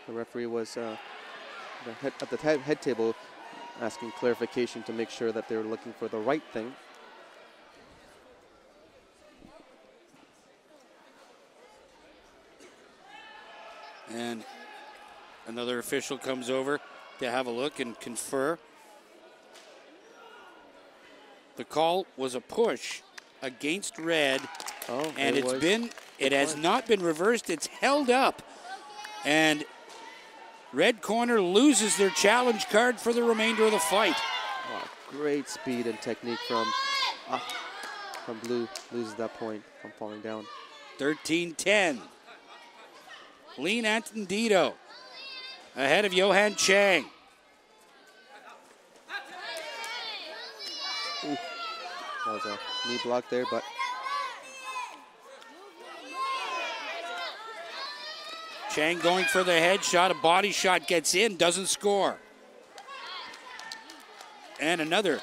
The referee was at the head table asking clarification to make sure that they were looking for the right thing. And another official comes over to have a look and confer. The call was a push against Red, and it has not been reversed. It's held up, and Red corner loses their challenge card for the remainder of the fight. Oh, great speed and technique from Blue. Loses that point from falling down. 13-10. Lean Attendito ahead of Johan Chang. Ooh, that was a knee block there, but Chang going for the headshot. A body shot gets in, doesn't score. And another.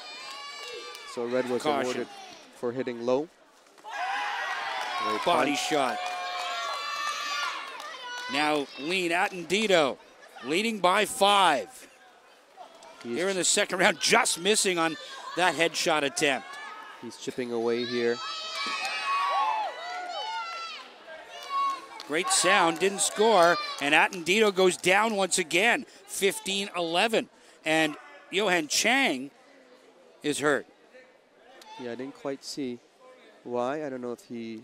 So Red was caution. awarded for hitting low. Great Body punch. shot. Now Lean Attendito leading by 5. Here in the second round, just missing on that headshot attempt. He's chipping away here. Great sound, didn't score, and Attendito goes down once again, 15-11. And Johan Chang is hurt. Yeah, I didn't quite see why. I don't know if he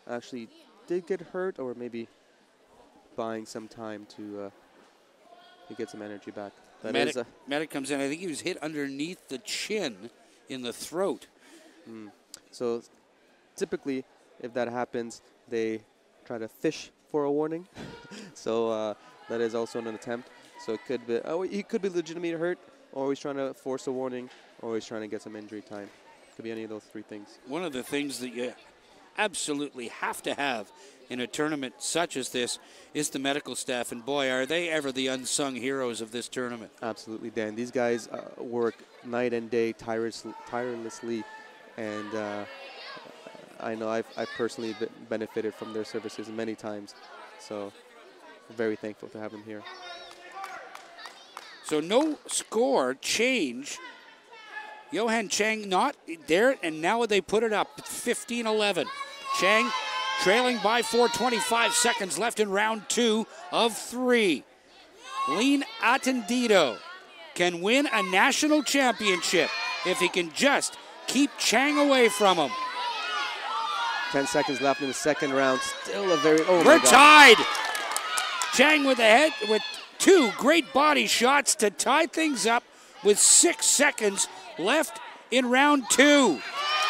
actually did get hurt or maybe buying some time to get some energy back. That Medic comes in. I think he was hit underneath the chin in the throat. So typically, if that happens, they try to fish for a warning. So that is also an attempt. So it could be, he could be legitimately hurt, or he's trying to force a warning, or he's trying to get some injury time. Could be any of those three things. One of the things that you absolutely have to have in a tournament such as this is the medical staff, and boy, are they ever the unsung heroes of this tournament. Absolutely, Dan. These guys work night and day tirelessly, and I know I've personally benefited from their services many times, so very thankful to have them here. So no score change. Johan Chang not there, and now they put it up 15-11. Chang trailing by 4, 25 seconds left in round 2 of 3. Lean Attendido can win a national championship if he can just keep Chang away from him. 10 seconds left in the second round. Still a very... Oh, we're tied. Chang with with 2 great body shots to tie things up with 6 seconds left in round 2.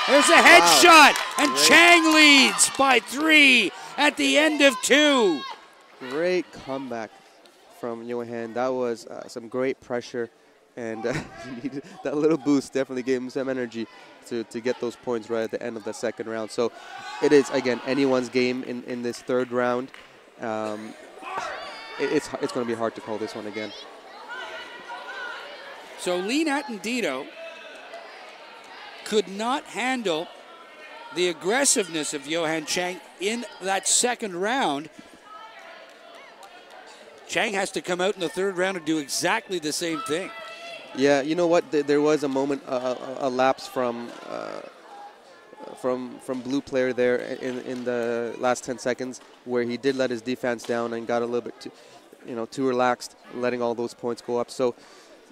There's a headshot, and great. Chang leads by 3 at the end of 2. Great comeback from Johan. That was some great pressure, and he needed that little boost. Definitely gave him some energy to get those points right at the end of the second round. So it is, again, anyone's game in this third round. It's going to be hard to call this one again. So Lean Attendido could not handle the aggressiveness of Johan Chang in that second round. Chang has to come out in the third round and do exactly the same thing. Yeah, you know what? There was a moment, a lapse from blue player there in the last 10 seconds where he did let his defense down and got a little bit too relaxed, letting all those points go up. So,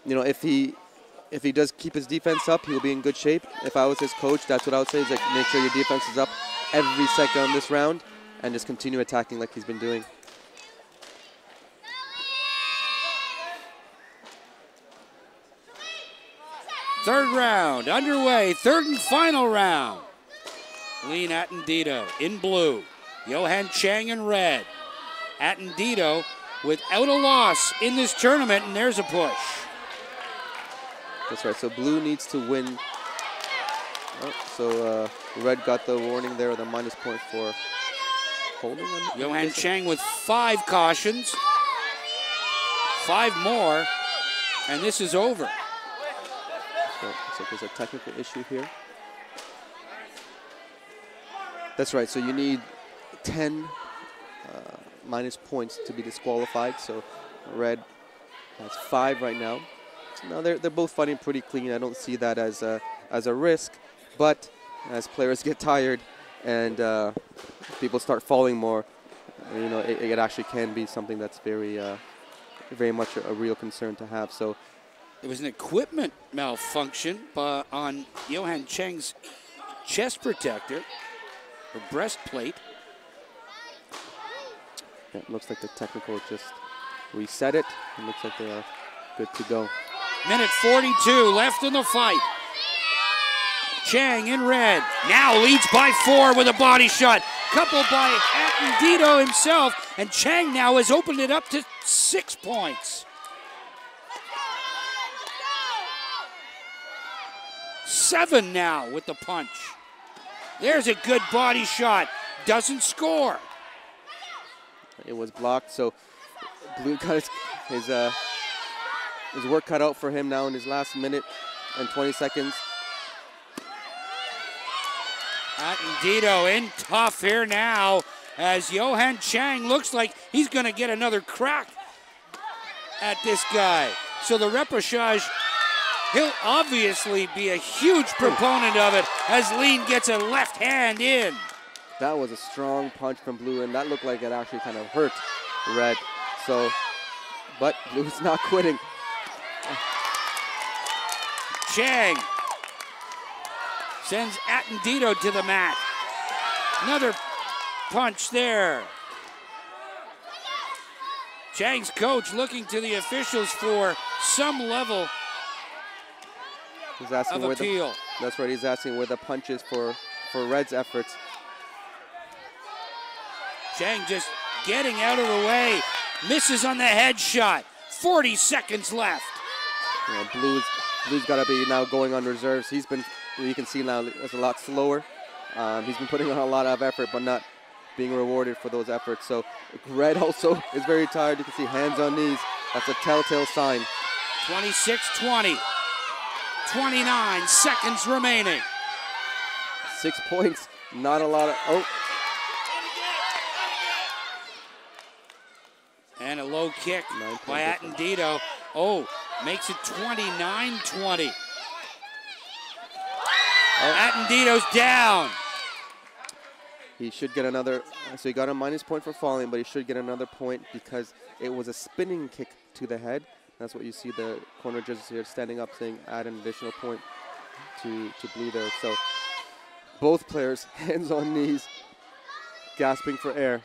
if he does keep his defense up, he'll be in good shape. If I was his coach, that's what I would say, is like, make sure your defense is up every second on this round and just continue attacking like he's been doing. Third round underway, third and final round. Lean Attendido in blue, Johan Chang in red. Attendido without a loss in this tournament, and there's a push. That's right, so blue needs to win. So red got the warning there, the minus point for holding. Johan Chang with 5 cautions. 5 more, and this is over. So there's a technical issue here. That's right, so you need 10 minus points to be disqualified. So red has 5 right now. So now they're both fighting pretty clean. I don't see that as a risk, but as players get tired and people start falling more, it actually can be something that's very much a real concern to have. So it was an equipment malfunction on Johan Chang's chest protector or breastplate. Yeah, it looks like the technical just reset it. It looks like they are good to go. Minute 42 left in the fight. Chang in red now leads by 4 with a body shot, coupled by Attendido himself, and Chang now has opened it up to 6 points. 7 now with the punch. There's a good body shot. Doesn't score. It was blocked, so blue got his work cut out for him now in his last minute and 20 seconds. Attendido in tough here now as Johan Chang looks like he's going to get another crack at this guy. So the repechage, he'll obviously be a huge proponent of it as Lean gets a left hand in. That was a strong punch from blue, and that looked like it actually kind of hurt red. So, but blue's not quitting. Chang Sends Attendito to the mat. Another punch there. Chang's coach looking to the officials for some level He's asking of appeal. That's right, he's asking where the punches for Red's efforts. Chang just getting out of the way. Misses on the headshot. 40 seconds left. Yeah, Blue's got to be now going on reserves. He's been, you can see now, it's a lot slower. He's been putting on a lot of effort, but not being rewarded for those efforts. So Red also is very tired. You can see hands on knees. That's a telltale sign. 26-20. 29 seconds remaining. 6 points. Not a lot of, oh. And a low kick by Attendito. Oh, makes it 29-20. Attendito's down. He should get another, so he got a minus point for falling, but he should get another point because it was a spinning kick to the head. That's what you see the corner judges here standing up saying add an additional point to Blue there. So both players, hands on knees, gasping for air.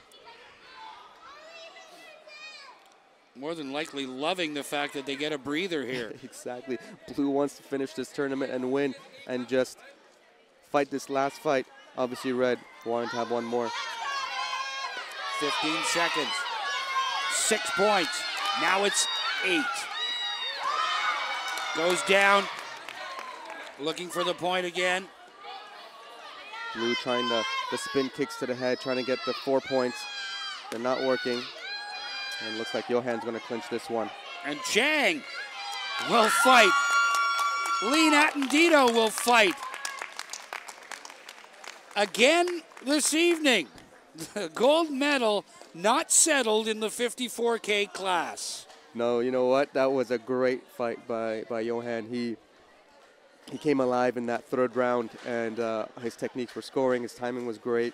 More than likely loving the fact that they get a breather here. Exactly. Blue wants to finish this tournament and win and just fight this last fight. Obviously Red wanted to have one more. 15 seconds. 6 points. Now it's 8. Goes down. Looking for the point again. Blue trying the spin kicks to the head, trying to get the 4 points. They're not working. And it looks like Johan's going to clinch this one. And Chang will fight. Lean Attendito will fight. Again this evening. The gold medal not settled in the 54K class. No, you know what? That was a great fight by Johan. He came alive in that third round, and his techniques were scoring. His timing was great.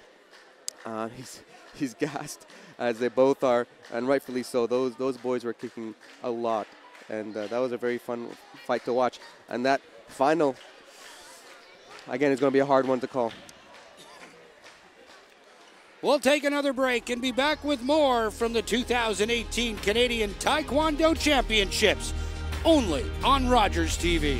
He's gassed, as they both are, and rightfully so. Those boys were kicking a lot, and that was a very fun fight to watch. And that final, again, is going to be a hard one to call. We'll take another break and be back with more from the 2018 Canadian Taekwondo Championships, only on Rogers TV.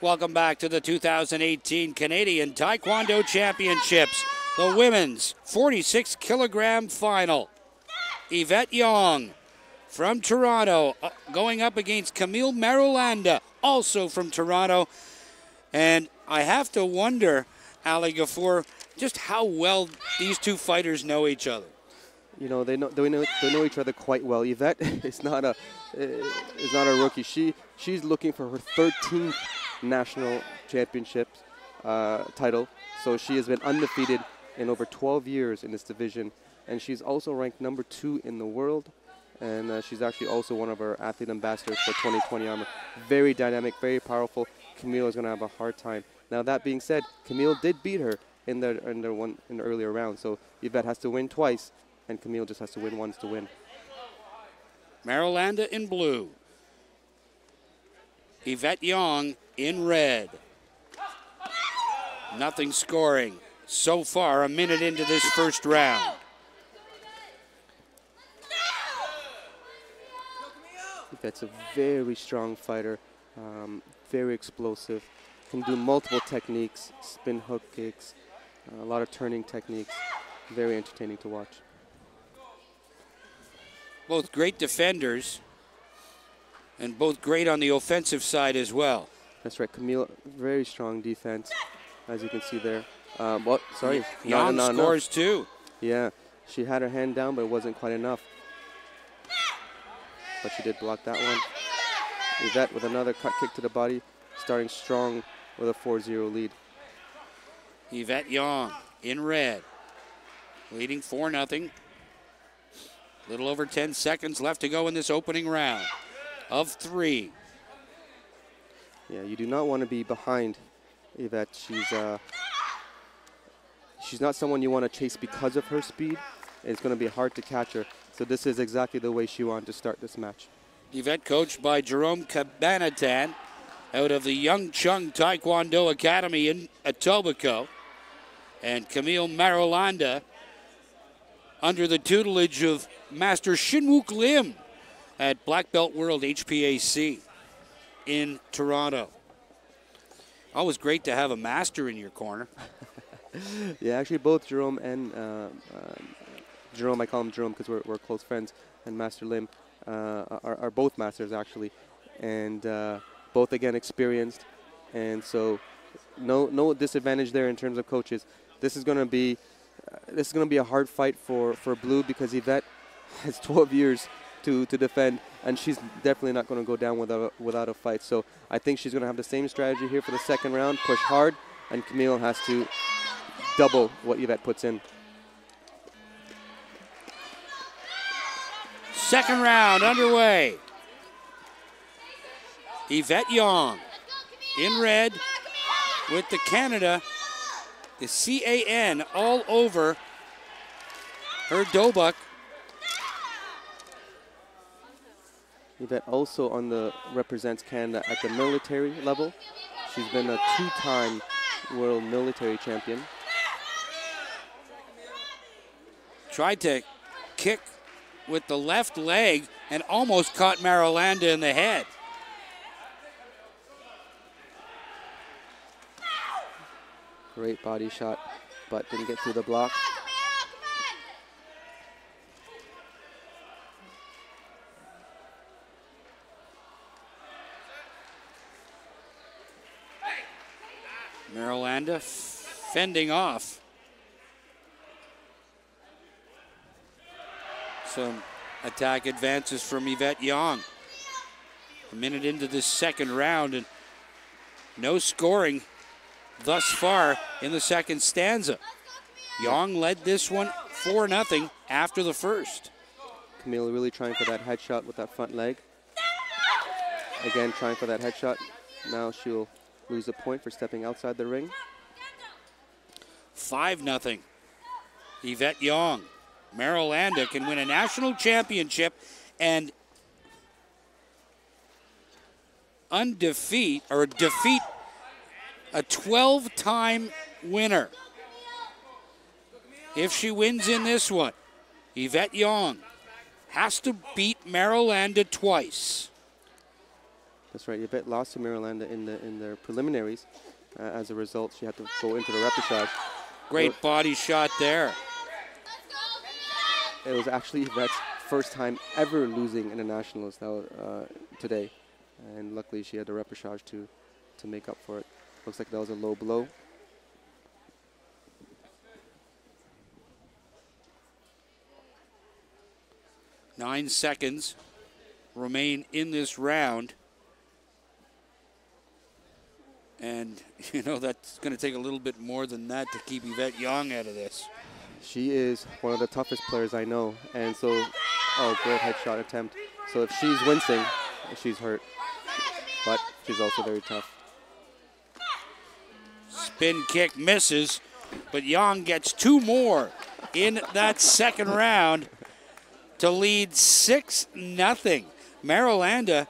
Welcome back to the 2018 Canadian Taekwondo Championships, the women's 46-kilogram final. Yvette Yong from Toronto going up against Camille Marulanda, also from Toronto. And I have to wonder, Ali Gafour, just how well these two fighters know each other. You know, they know each other quite well. Yvette is not a rookie. She's looking for her 13th national championship title. So she has been undefeated in over 12 years in this division, and she's also ranked number 2 in the world. And she's actually also one of our athlete ambassadors for 2020 Armor. Very dynamic, very powerful. Camille is going to have a hard time. Now that being said, Camille did beat her in the earlier round. So Yvette has to win twice, and Camille just has to win once to win. Marulanda in blue. Yvette Yong in red. Nothing scoring so far, a minute into this first round. Yvette's a very strong fighter, very explosive, can do multiple techniques, spin hook kicks, a lot of turning techniques. Very entertaining to watch. Both great defenders and both great on the offensive side as well. That's right, Camille, very strong defense, as you can see there. Sorry, Yong scores too. Yeah, she had her hand down, but it wasn't quite enough. But she did block that one. Yvette with another cut kick to the body, starting strong with a 4-0 lead. Yvette Yong in red, leading 4-0. Little over 10 seconds left to go in this opening round of 3. Yeah, you do not want to be behind Yvette. She's not someone you want to chase because of her speed. It's going to be hard to catch her. So this is exactly the way she wanted to start this match. Yvette coached by Jerome Cabanatan out of the Young Chung Taekwondo Academy in Etobicoke. And Camille Marolanda under the tutelage of Master Shinwook Lim at Black Belt World HPAC in Toronto. Always great to have a master in your corner. Yeah, actually both Jerome and Jerome, I call him Jerome because we're close friends, and Master Lim are both masters actually, and both again experienced, and so no disadvantage there in terms of coaches. This is going to be a hard fight for Blue because Yvette has 12 years to defend, and she's definitely not going to go down without a fight. So I think she's going to have the same strategy here for the second round, push hard, and Camille has to double what Yvette puts in. Second round underway. Yvette Yong in red with the Canada, the CAN all over her Dobuk. Yvette also represents Canada at the military level. She's been a 2-time world military champion. Tried to kick with the left leg and almost caught Marolanda in the head. Great body shot, but didn't get through the block. Marolanda fending off. Some attack advances from Yvette Yong. A minute into this second round and no scoring thus far in the second stanza. Yong led this one 4-0 after the first. Camille really trying for that headshot with that front leg. Again, trying for that headshot. Now she'll lose a point for stepping outside the ring. 5-0. Yvette Yong. Marolanda can win a national championship and defeat a 12-time winner. If she wins in this one, Yvette Yong has to beat Marolanda twice. That's right. Yvette lost to Marolanda in their preliminaries. As a result, she had to go into the repechage. Great body shot there. It was actually Yvette's first time ever losing in a nationals today, and luckily she had the repechage to make up for it. Looks like that was a low blow. Nine seconds remain in this round. And, you know, that's going to take a little bit more than that to keep Yvette Yong out of this. She is one of the toughest players I know. And so, oh, great headshot attempt. So if she's wincing, she's hurt. But she's also very tough. Spin kick misses, but Yong gets two more in that second round to lead 6-0. Marolanda,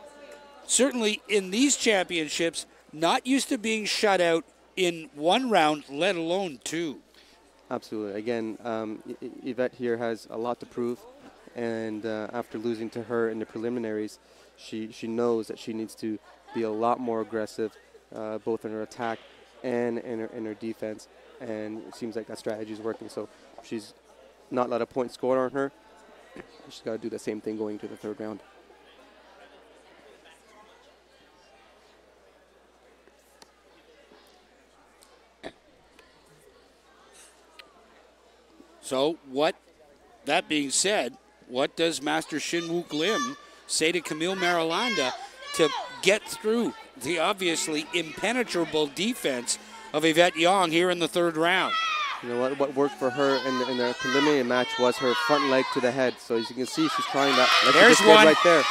certainly in these championships, not used to being shut out in one round, let alone two. Absolutely. Again, Yvette here has a lot to prove, and after losing to her in the preliminaries, she knows that she needs to be a lot more aggressive, both in her attack and in her defense, and it seems like that strategy is working. So she's not let a point scored on her. She's got to do the same thing going to the third round. So that being said, what does Master Shinwook Lim say to Camille Marolanda to get through the obviously impenetrable defense of Yvette Yong here in the third round? You know what worked for her in the preliminary match was her front leg to the head. So as you can see, she's trying that. Like there's one right there.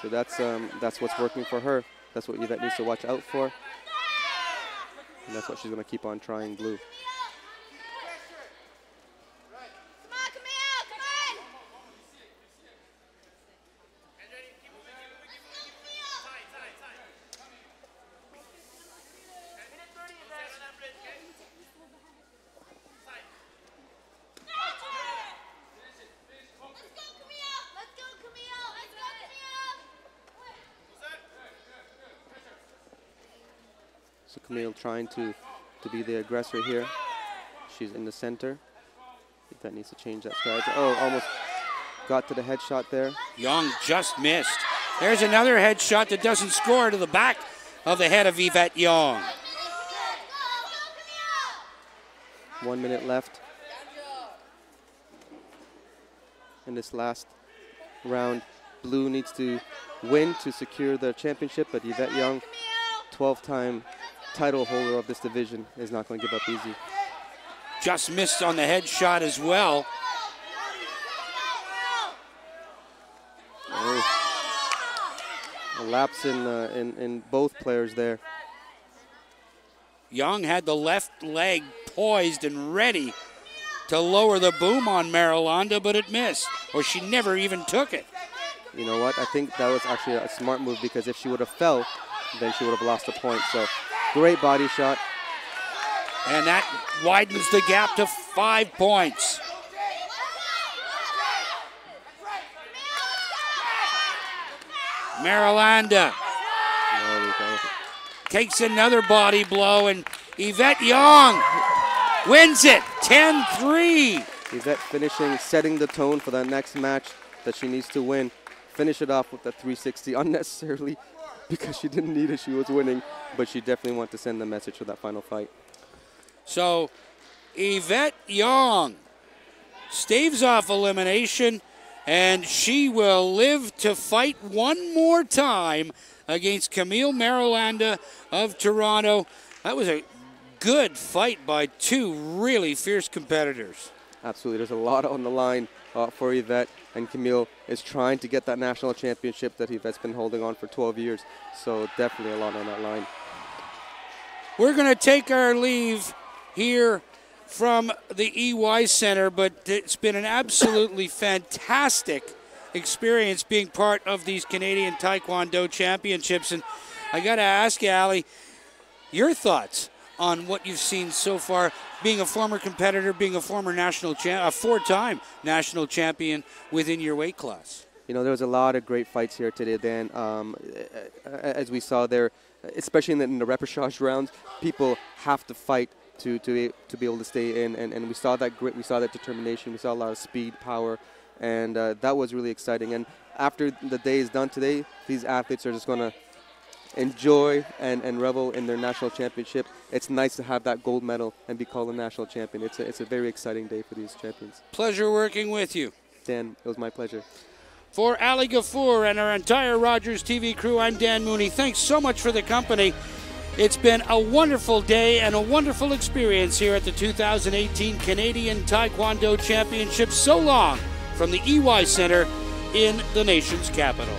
So that's what's working for her. That's what Yvette needs to watch out for. And that's what she's going to keep on trying, Blue. So Camille trying to be the aggressor here. She's in the center. I think that needs to change that strategy. Oh, almost got to the headshot there. Young just missed. There's another headshot that doesn't score, to the back of the head of Yvette Young. 1 minute left in this last round. Blue needs to win to secure the championship, but Yvette Young, 12-time title holder of this division, is not going to give up easy. Just missed on the headshot as well. Oh. A lapse in both players there. Young had the left leg poised and ready to lower the boom on Marilanda, but it missed, or she never even took it. You know what? I think that was actually a smart move, because if she would have fell, then she would have lost a point. So great body shot. And that widens the gap to 5 points. Marilanda takes another body blow, and Yvette Young wins it 10-3. Yvette finishing, setting the tone for that next match that she needs to win. Finish it off with the 360 unnecessarily, because she didn't need it, she was winning, but she definitely wanted to send the message for that final fight. So Yvette Young staves off elimination, and she will live to fight one more time against Camille Marilanda of Toronto. That was a good fight by two really fierce competitors. Absolutely, there's a lot on the line for Yvette, and Camille is trying to get that national championship that Yvette's been holding on for 12 years. So definitely a lot on that line. We're going to take our leave here from the EY Center, but it's been an absolutely fantastic experience being part of these Canadian Taekwondo Championships. And I got to ask you, Ali, your thoughts on what you've seen so far, being a former competitor, being a former national champ, a four-time national champion within your weight class. You know, there was a lot of great fights here today, Dan. As we saw there, especially in the repechage rounds, people have to fight to be able to stay in, and we saw that grit, we saw that determination, we saw a lot of speed, power, and that was really exciting. And after the day is done today, these athletes are just going to enjoy and revel in their national championship. It's nice to have that gold medal and be called a national champion. It's a very exciting day for these champions. Pleasure working with you. Dan, it was my pleasure. For Ali Ghafour and our entire Rogers TV crew, I'm Dan Mooney. Thanks so much for the company. It's been a wonderful day and a wonderful experience here at the 2018 Canadian Taekwondo Championships. So long from the EY Center in the nation's capital.